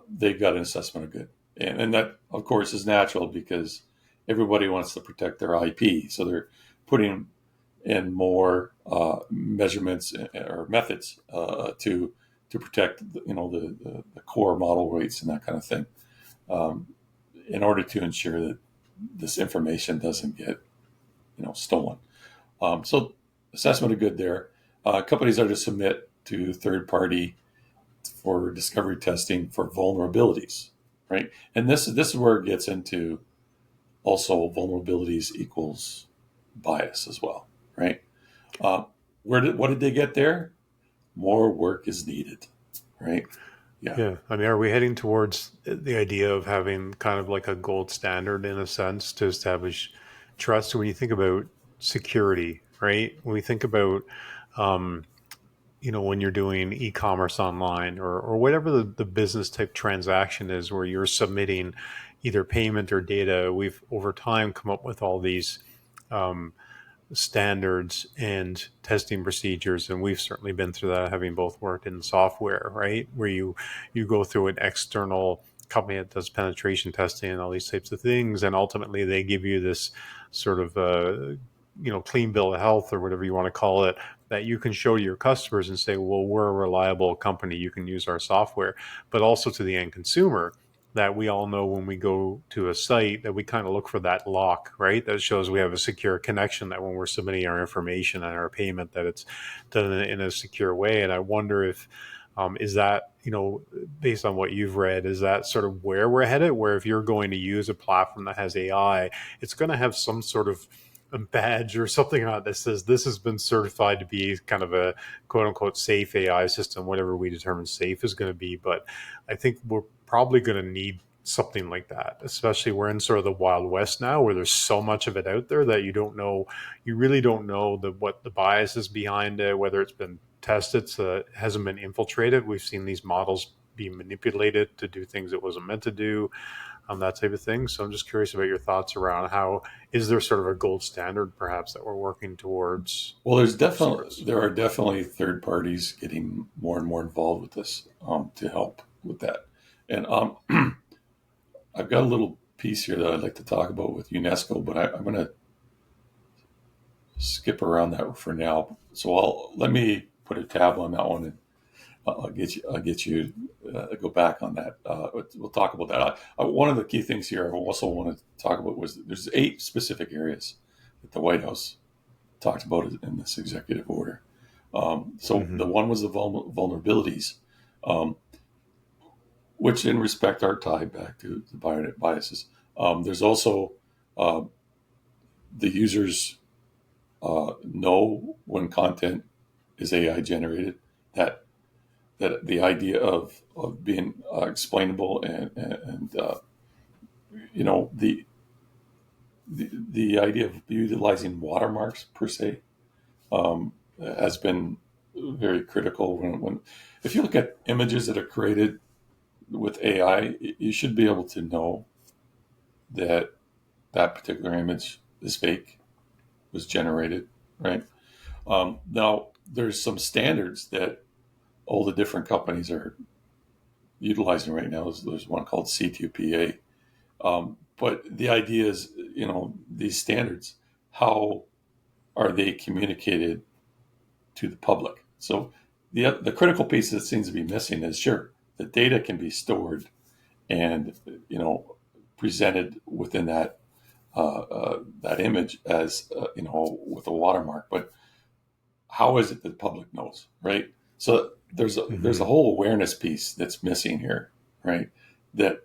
they've got an assessment of good, and that of course is natural because everybody wants to protect their IP. So they're putting in more measurements or methods to protect the core model weights and that kind of thing, in order to ensure that this information doesn't get stolen. So assessment of good there. Companies are to submit to third party for discovery testing for vulnerabilities, right? And this is where it gets into also vulnerabilities equals bias as well, right? What did they get there? More work is needed, right? Yeah. I mean, are we heading towards the idea of having kind of like a gold standard in a sense to establish trust? When you think about security, right? When we think about, when you're doing e-commerce online or whatever the business type transaction is where you're submitting either payment or data, we've over time come up with all these standards and testing procedures, and we've certainly been through that, having both worked in software, right, where you go through an external company that does penetration testing and all these types of things, and ultimately they give you this sort of clean bill of health or whatever you want to call it that you can show to your customers and say, well, we're a reliable company, you can use our software, but also to the end consumer, that we all know when we go to a site that we kind of look for that lock, right? That shows we have a secure connection, that when we're submitting our information and our payment, that it's done in a secure way. And I wonder if, is that, based on what you've read, is that sort of where we're headed, where if you're going to use a platform that has AI, it's going to have some sort of a badge or something on it that says this has been certified to be kind of a quote unquote safe AI system, whatever we determine safe is going to be. But I think we're probably going to need something like that, especially we're in sort of the Wild West now, where there's so much of it out there that you really don't know what the bias is behind it, whether it's been tested so it hasn't been infiltrated. We've seen these models be manipulated to do things it wasn't meant to do, that type of thing. So I'm just curious about your thoughts around how, is there sort of a gold standard perhaps that we're working towards? Well, there are definitely third parties getting more and more involved with this to help with that. And I've got a little piece here that I'd like to talk about with UNESCO, but I'm going to skip around that for now. So let me put a tab on that one, and I'll get you go back on that. We'll talk about that. One of the key things here I also want to talk about was there's 8 specific areas that the White House talked about in this executive order. The one was the vulnerabilities, which in respect are tied back to the biases. There's also the users know when content is AI generated, that the idea of being explainable and the idea of utilizing watermarks per se has been very critical. When if you look at images that are created with AI, you should be able to know that particular image is fake, was generated, right? Now, there's some standards that all the different companies are utilizing right now. There's one called C2PA. But the idea is, these standards, how are they communicated to the public? So the critical piece that seems to be missing is, sure, the data can be stored and, presented within that image as, with a watermark, but how is it that the public knows, right? So there's a whole awareness piece that's missing here, right? You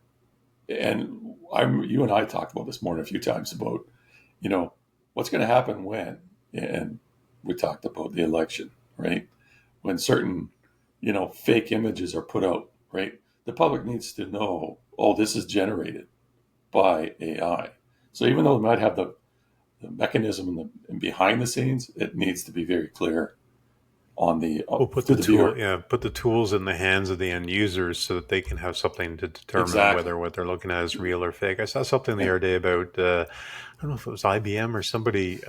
and I talked about this more than a few times about, what's going to happen when, and we talked about the election, right? When certain, fake images are put out, right? The public needs to know, oh, this is generated by AI. So even though it might have the mechanism and behind the scenes, it needs to be very clear on the put the tools in the hands of the end users so that they can have something to determine whether what they're looking at is real or fake. I saw something the other day about I don't know if it was IBM or somebody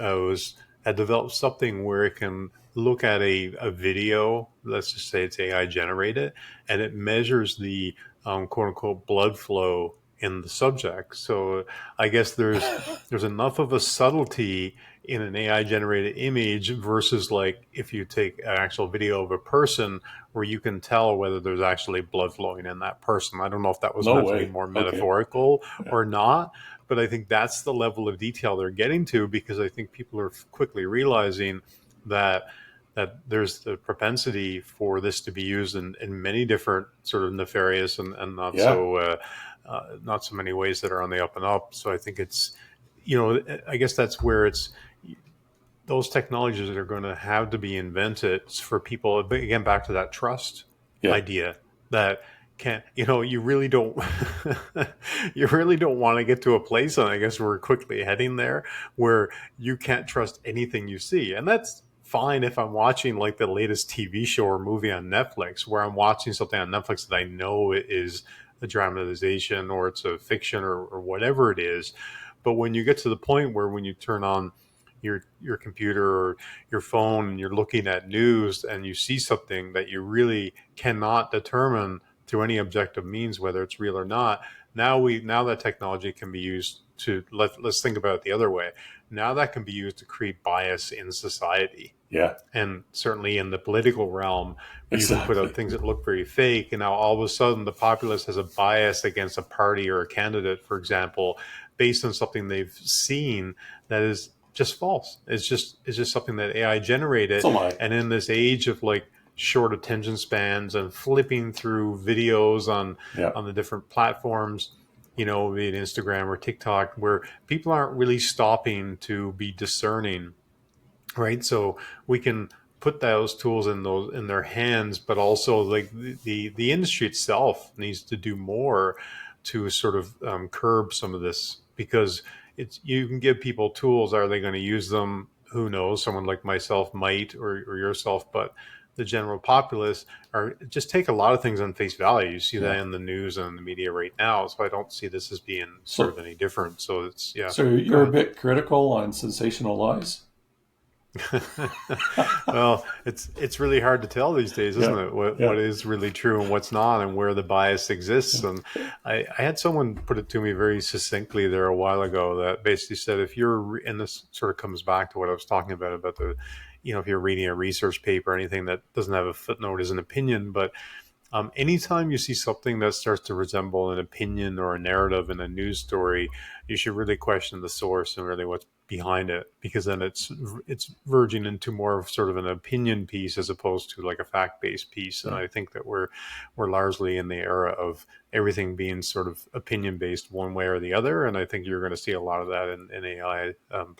had developed something where it can look at a video, let's just say it's AI generated, and it measures the quote unquote blood flow in the subject. So I guess there's enough of a subtlety in an AI generated image versus like if you take an actual video of a person where you can tell whether there's actually blood flowing in that person. I don't know if that was meant to be more metaphorical or not, but I think that's the level of detail they're getting to, because I think people are quickly realizing that there's the propensity for this to be used in many different sort of nefarious and not so many ways that are on the up and up. So I think it's, I guess that's where it's those technologies that are going to have to be invented for people, again, back to that trust idea that you really don't want to get to a place, and I guess we're quickly heading there, where you can't trust anything you see. And that's fine if I'm watching like the latest TV show or movie on Netflix, where I'm watching something on Netflix that I know is a dramatization or it's a fiction or whatever it is. But when you get to the point where when you turn on your computer or your phone and you're looking at news and you see something that you really cannot determine through any objective means whether it's real or not, now that technology can be used let's think about it the other way. Now that can be used to create bias in society. Yeah. And certainly in the political realm, you can put Exactly. out things that look very fake. And now all of a sudden the populace has a bias against a party or a candidate, for example, based on something they've seen that is just false. It's just something that AI generated. So my, And in this age of like short attention spans and flipping through videos on the different platforms, be it Instagram or TikTok, where people aren't really stopping to be discerning. Right. So we can put those tools in their hands, but also like the industry itself needs to do more to sort of curb some of this, because you can give people tools. Are they going to use them? Who knows? Someone like myself might, or yourself, but the general populace are just take a lot of things on face value. You see that in the news and the media right now. So I don't see this as being sort of any different. So it's So you're a bit critical on sensational lies. Well, it's really hard to tell these days, isn't it? What is really true and what's not, and where the bias exists. And I had someone put it to me very succinctly there a while ago that basically said, if you're, and this sort of comes back to what I was talking about the, if you're reading a research paper or anything that doesn't have a footnote as an opinion, but anytime you see something that starts to resemble an opinion or a narrative in a news story, you should really question the source and really what's behind it, because then it's verging into more of sort of an opinion piece as opposed to like a fact-based piece. And I think that we're largely in the era of everything being sort of opinion-based one way or the other. And I think you're going to see a lot of that in AI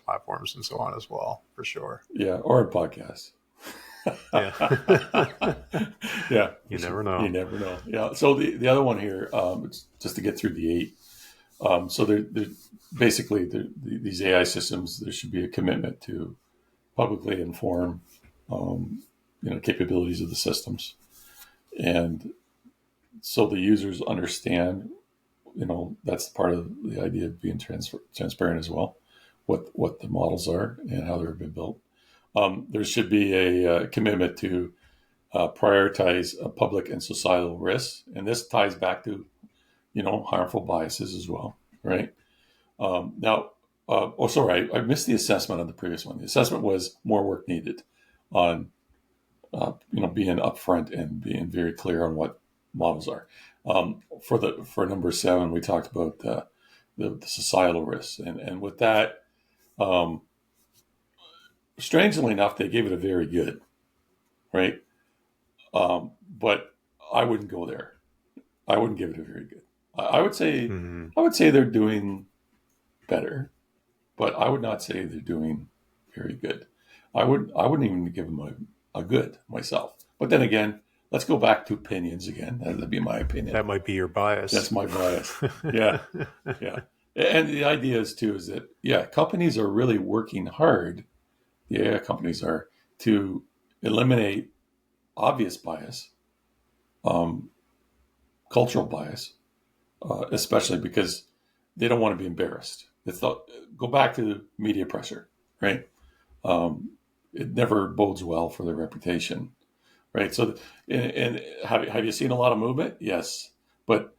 platforms and so on as well, for sure. Yeah, or in podcasts. Yeah. You never know. You never know. Yeah. So the other one here, just to get through the 8. So they're basically these AI systems. There should be a commitment to publicly inform, capabilities of the systems, and so the users understand. That's part of the idea of being transparent as well. What the models are and how they've been built. There should be a commitment to prioritize public and societal risks, and this ties back to, harmful biases as well, right? Sorry, I missed the assessment on the previous one. The assessment was more work needed on, being upfront and being very clear on what models are. For number 7, we talked about the societal risks, and with that. Strangely enough, they gave it a very good, right? But I wouldn't go there. I wouldn't give it a very good. I would say I would say they're doing better, but I would not say they're doing very good. I wouldn't even give them a good myself. But then again, let's go back to opinions again. That'd be my opinion. That might be your bias. That's my bias. Yeah. And the idea is that companies are really working hard. The AI companies are to eliminate obvious bias, cultural bias, especially because they don't want to be embarrassed. Go back to media pressure, right? It never bodes well for their reputation, right? So, and have you seen a lot of movement? Yes, but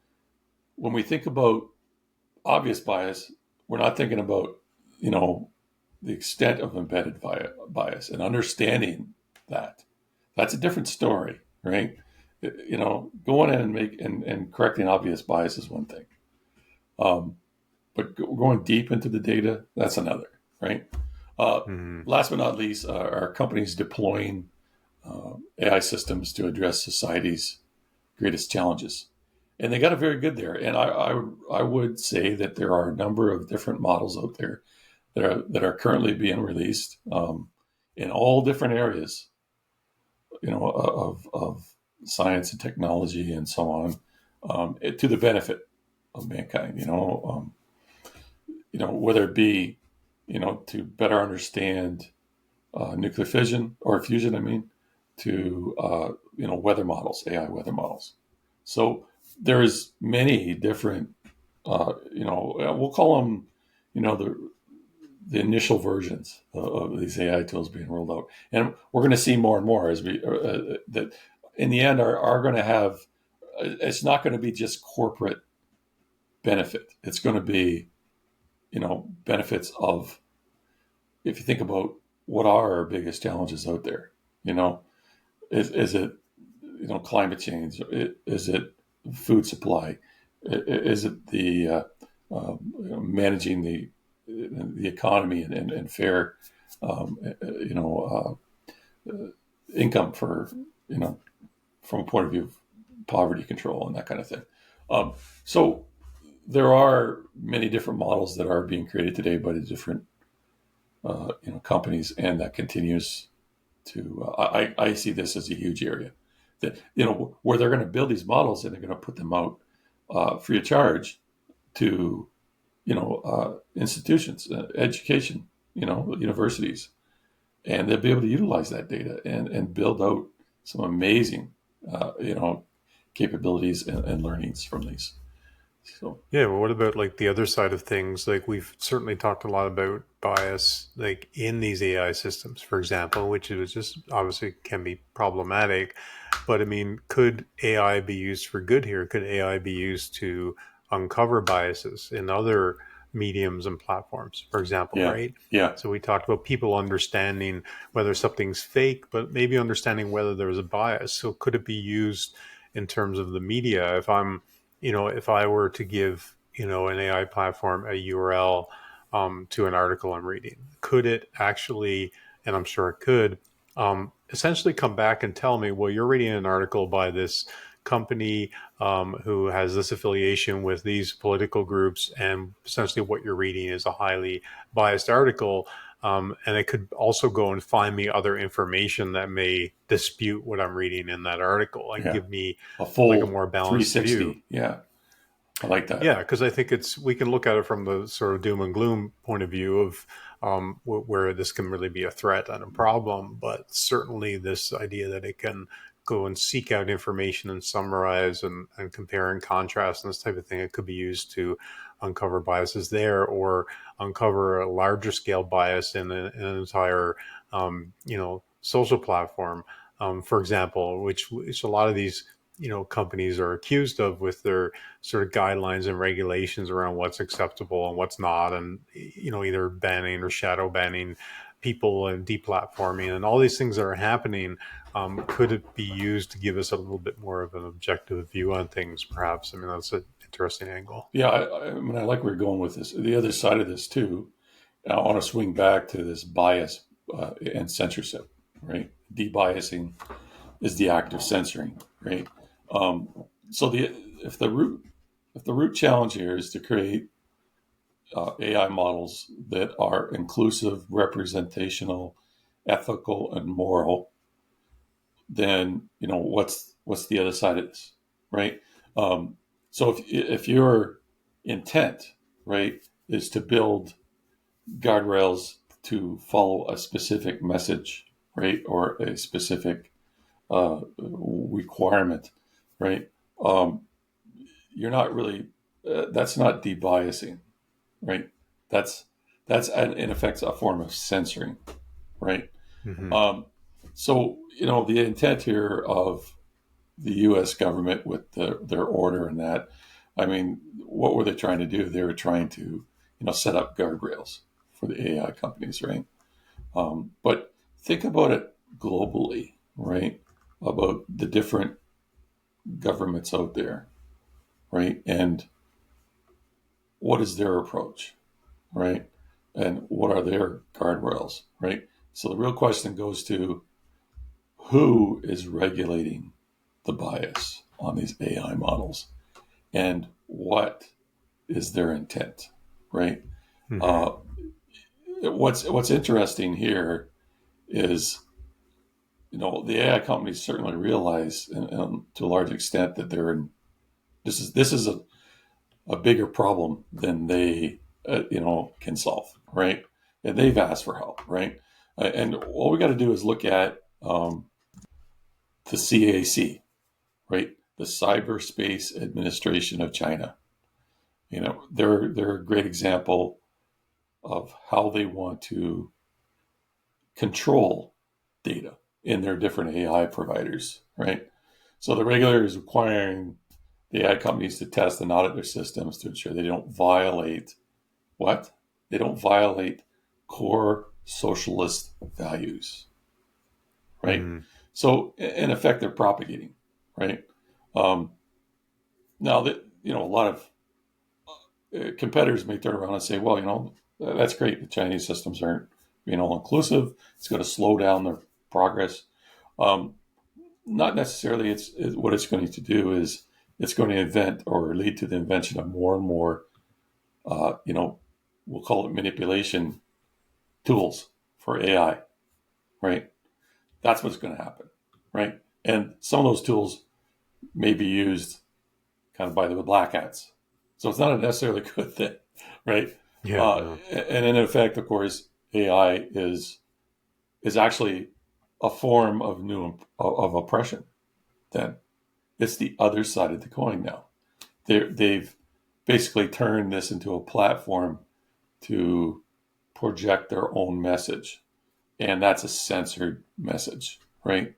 when we think about obvious bias, we're not thinking about the extent of embedded bias and understanding that. That's a different story, right? Going in and correcting obvious bias is one thing. But going deep into the data, that's another, right? Last but not least, are companies deploying AI systems to address society's greatest challenges. And they got it very good there. And I would say that there are a number of different models out there that are currently being released in all different areas, of science and technology and so on, to the benefit of mankind. Whether it be, to better understand nuclear fission or fusion. To weather models, AI weather models. So there's many different, we'll call them, the initial versions of these AI tools being rolled out, and we're going to see more and more as we that in the end are going to have. It's not going to be just corporate benefit. It's going to be benefits of, if you think about what are our biggest challenges out there, is it, climate change? Is it food supply? Is it the managing the economy and fair, income for, from a point of view of poverty control and that kind of thing. So there are many different models that are being created today by the different companies, and that continues to. I see this as a huge area that where they're going to build these models and they're going to put them out free of charge to institutions, education, universities, and they'll be able to utilize that data and build out some amazing capabilities and learnings from these. So yeah, well, what about like the other side of things? Like we've certainly talked a lot about bias, like in these AI systems, for example, which is just obviously can be problematic. But I mean, could AI be used for good here? Could AI be used to uncover biases in other mediums and platforms, for example, yeah, right? yeah, So we talked about people understanding whether something's fake, but maybe understanding whether there's a bias. So could it be used in terms of the media? If I were to give, an AI platform a URL to an article I'm reading, could it actually, and I'm sure it could, essentially come back and tell me, well, you're reading an article by this company who has this affiliation with these political groups, and essentially what you're reading is a highly biased article. And it could also go and find me other information that may dispute what I'm reading in that article and give me a full like a more balanced 360 view. Yeah, I like that. Yeah, because I think we can look at it from the sort of doom and gloom point of view of where this can really be a threat and a problem, but certainly this idea that it can go and seek out information and summarize and compare and contrast and this type of thing, it could be used to uncover biases there or uncover a larger scale bias in an entire, social platform, for example, which a lot of these companies are accused of with their sort of guidelines and regulations around what's acceptable and what's not, and either banning or shadow banning people and deplatforming and all these things that are happening. Could it be used to give us a little bit more of an objective view on things, perhaps? I mean, that's an interesting angle. Yeah, I like where you're going with this. The other side of this too, I want to swing back to this bias and censorship, right? Debiasing is the act of censoring, right? So if the root challenge here is to create AI models that are inclusive, representational, ethical, and moral, then what's the other side of this, right? So if your intent, right, is to build guardrails to follow a specific message, right, or a specific requirement, right? You're not really. That's not debiasing, right? That's in effect a form of censoring, right? Mm-hmm. So the intent here of the U.S. government with their order and that, I mean, what were they trying to do? They were trying to set up guardrails for the AI companies, right? But think about it globally, right? About the different governments out there, right? And what is their approach, right? And what are their guardrails, right? So the real question goes to who is regulating the bias on these AI models and what is their intent, right? Mm-hmm. What's interesting here is, the AI companies certainly realize, and to a large extent, that they're in. This is a bigger problem than they, can solve, right? And they've asked for help, right? And all we got to do is look at the CAC, right? The Cyberspace Administration of China. They're a great example of how they want to control data in their different AI providers, right? So the regulator is requiring the AI companies to test and audit their systems to ensure they don't violate what? they don't violate core socialist values, right? So in effect, they're propagating, right? Now that a lot of competitors may turn around and say, well, that's great. The Chinese systems aren't being all inclusive. It's going to slow down their progress. Not necessarily. What it's going to do is it's going to invent or lead to the invention of more and more, we'll call it manipulation tools for AI, right? That's what's going to happen, right? And some of those tools may be used kind of by the black hats. So it's not a necessarily good thing, right? Yeah. And in effect, of course, AI is actually a form of oppression. Then it's the other side of the coin now. They've basically turned this into a platform to project their own message, and that's a censored message, right?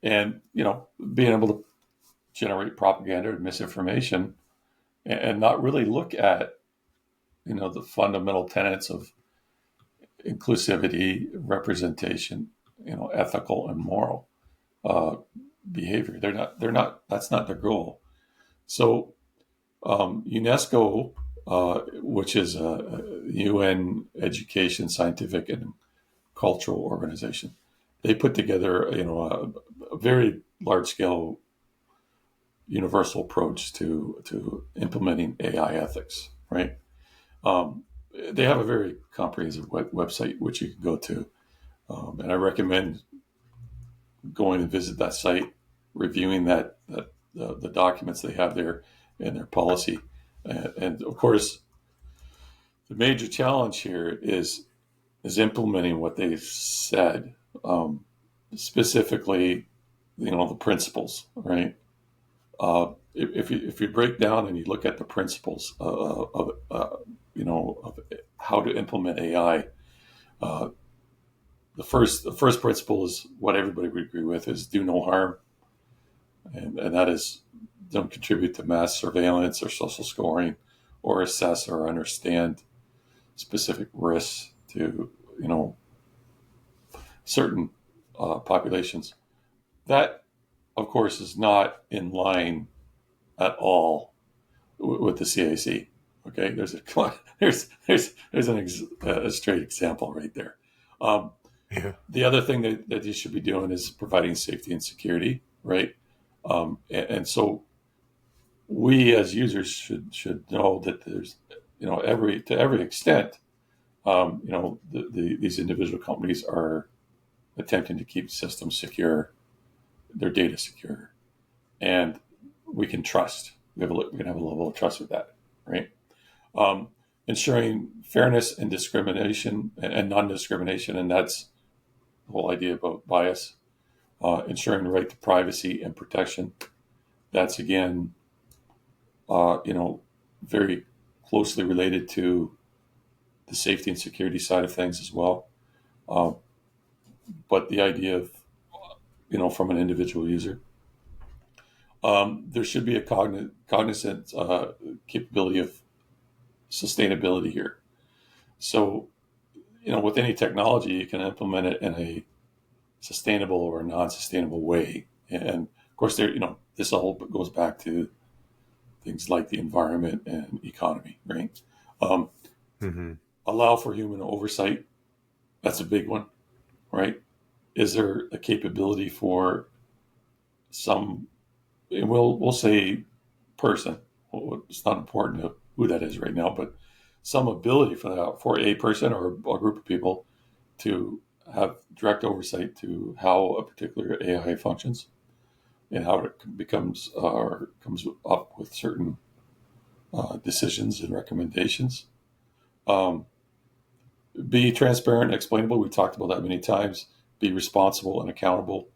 And being able to generate propaganda and misinformation, and not really look at the fundamental tenets of inclusivity, representation, ethical and moral behavior. They're not. That's not their goal. So UNESCO, which is a UN education, scientific, and cultural organization, they put together a very large scale universal approach to implementing AI ethics. Right. They have a very comprehensive website which you can go to, and I recommend going and visit that site, reviewing the documents they have there and their policy. And of course, the major challenge here is implementing what they've said, specifically, the principles, right? If you break down and you look at the principles of how to implement AI, the first principle is what everybody would agree with: is do no harm, and that is don't contribute to mass surveillance or social scoring, or assess or understand specific risks to certain populations. That, of course, is not in line at all with the CAC. Okay, there's a straight example right there. The other thing that you should be doing is providing safety and security, right? And so we as users should know that there's to every extent, these individual companies are attempting to keep systems secure, their data secure, and we can trust. We can have a level of trust with that, right? Ensuring fairness and discrimination and non-discrimination, and that's the whole idea about bias. Ensuring the right to privacy and protection. That's again, very closely related to the safety and security side of things as well. But the idea of, from an individual user, there should be a cognizant capability of sustainability here. So, with any technology, you can implement it in a sustainable or non-sustainable way. And of course, this all goes back to things like the environment and economy, right? Allow for human oversight. That's a big one, right? Is there a capability for some, and we'll say person, it's not important who that is right now, but some ability for a person or a group of people to have direct oversight to how a particular AI functions and how it becomes or comes up with certain decisions and recommendations. Be transparent and explainable. We've talked about that many times. Be responsible and accountable.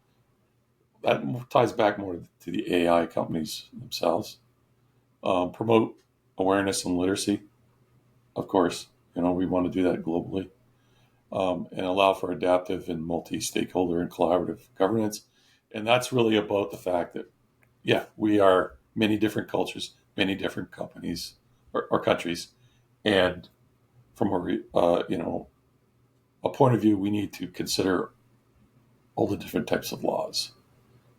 That ties back more to the AI companies themselves. Promote awareness and literacy. Of course, we want to do that globally. And allow for adaptive and multi-stakeholder and collaborative governance. And that's really about the fact that, we are many different cultures, many different companies or countries. And from a point of view, we need to consider all the different types of laws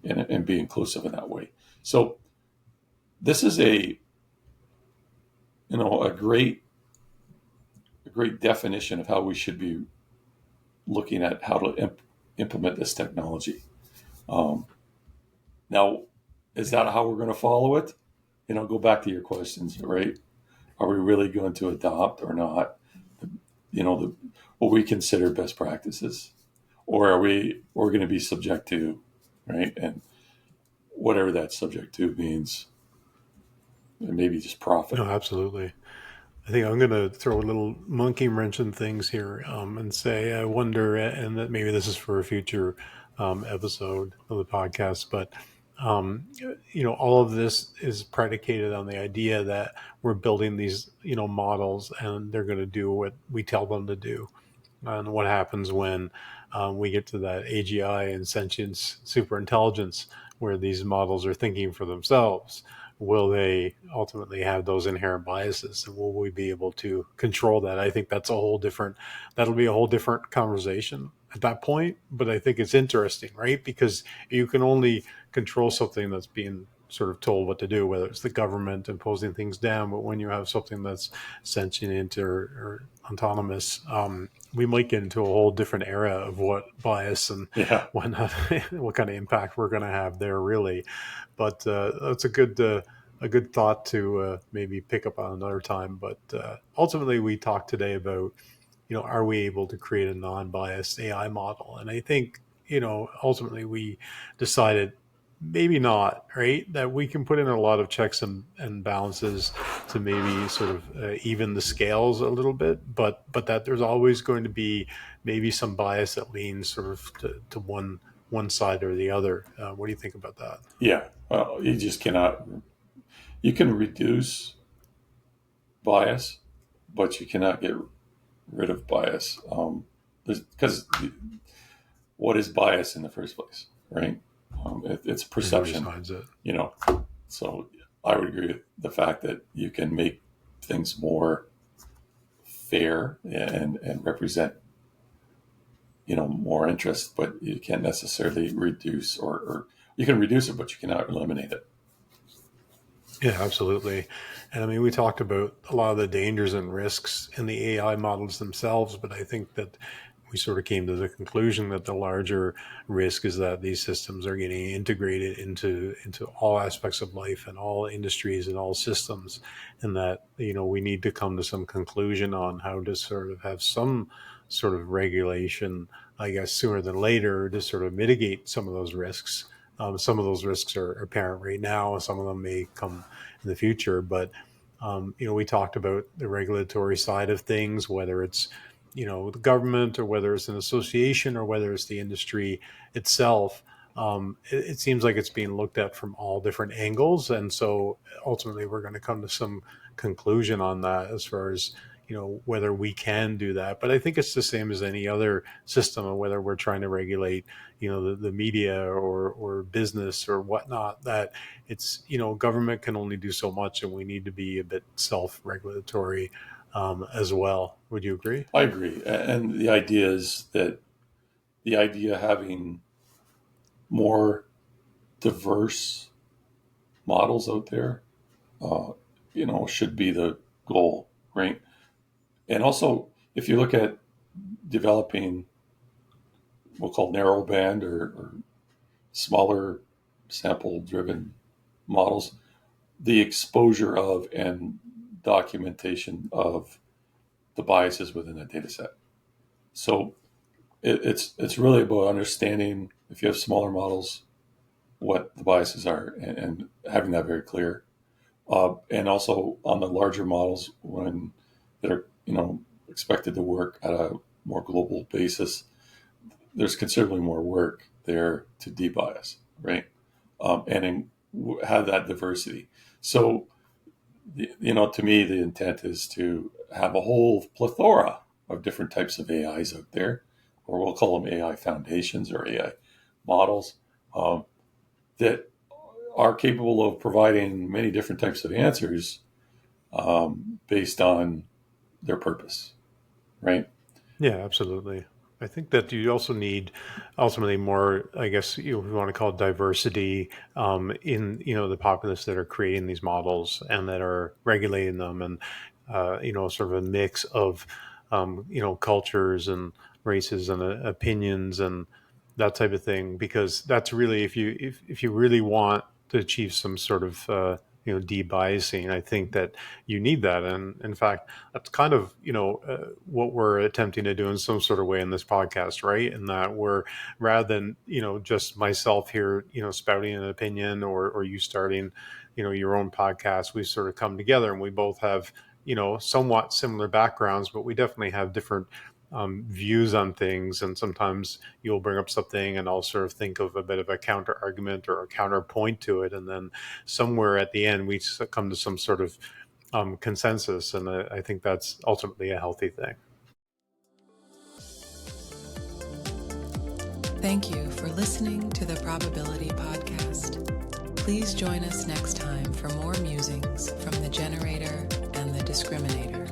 and be inclusive in that way. So this is a great definition of how we should be looking at how to implement this technology. Now, is that how we're going to follow it? Go back to your questions, right? Are we really going to adopt or not? What we consider best practices, or are we're going to be subject to, right? And whatever that subject to means, and maybe just profit. No, absolutely. I think I'm going to throw a little monkey wrench in things here and say, I wonder, and that maybe this is for a future episode of the podcast, but, all of this is predicated on the idea that we're building these, models and they're going to do what we tell them to do. And what happens when we get to that AGI and sentience superintelligence where these models are thinking for themselves? Will they ultimately have those inherent biases, and will we be able to control that? I think that'll be a whole different conversation at that point. But I think it's interesting, right? Because you can only control something that's being sort of told what to do, whether it's the government imposing things down. But when you have something that's sentient or autonomous, we might get into a whole different era of what bias and what kind of impact we're going to have there, really. But that's a good thought to maybe pick up on another time. But ultimately, we talked today about, are we able to create a non-biased AI model? And I think, ultimately we decided maybe not, right? That we can put in a lot of checks and balances to maybe sort of even the scales a little bit, but that there's always going to be maybe some bias that leans sort of to one side or the other. What do you think about that? Yeah, you just cannot. You can reduce bias, but you cannot get rid of bias. Because what is bias in the first place, right? It's perception. So I would agree with the fact that you can make things more fair and represent more interest, but you can't necessarily reduce or you can reduce it, but you cannot eliminate it. Yeah, absolutely. And I mean, we talked about a lot of the dangers and risks in the AI models themselves, but I think that we sort of came to the conclusion that the larger risk is that these systems are getting integrated into all aspects of life and all industries and all systems, and that we need to come to some conclusion on how to sort of have some sort of regulation, I guess, sooner than later to sort of mitigate some of those risks. Some of those risks are apparent right now. Some of them may come in the future, but we talked about the regulatory side of things, whether it's the government or whether it's an association or whether it's the industry itself. It seems like it's being looked at from all different angles, and so ultimately we're going to come to some conclusion on that as far as whether we can do that. But I think it's the same as any other system, of whether we're trying to regulate the media or business or whatnot, that it's government can only do so much, and we need to be a bit self-regulatory as well. Would you agree? I agree. And the idea is that having more diverse models out there, should be the goal, right? And also, if you look at developing what we'll call narrowband or smaller sample-driven models, the exposure of and documentation of the biases within a data set. So it's really about understanding, if you have smaller models, what the biases are and having that very clear. And also on the larger models, that are expected to work at a more global basis, there's considerably more work there to debias, right? And have that diversity. So, to me, the intent is to have a whole plethora of different types of AIs out there, or we'll call them AI foundations or AI models, that are capable of providing many different types of answers based on their purpose. right? Yeah, absolutely. I think that you also need ultimately more, I guess you want to call it diversity in, the populace that are creating these models and that are regulating them, and, sort of a mix of, cultures and races and opinions and that type of thing, because that's really, if you really want to achieve some sort of, de-biasing, I think that you need that. And in fact, that's kind of what we're attempting to do in some sort of way in this podcast, right? And that we're, rather than just myself here spouting an opinion, or you starting your own podcast, we sort of come together and we both have somewhat similar backgrounds, but we definitely have different views on things. And sometimes you'll bring up something and I'll sort of think of a bit of a counter argument or a counterpoint to it, and then somewhere at the end we come to some sort of consensus, and I think that's ultimately a healthy thing. Thank you for listening to the Probability Podcast. Please join us next time for more musings from the generator and the discriminator.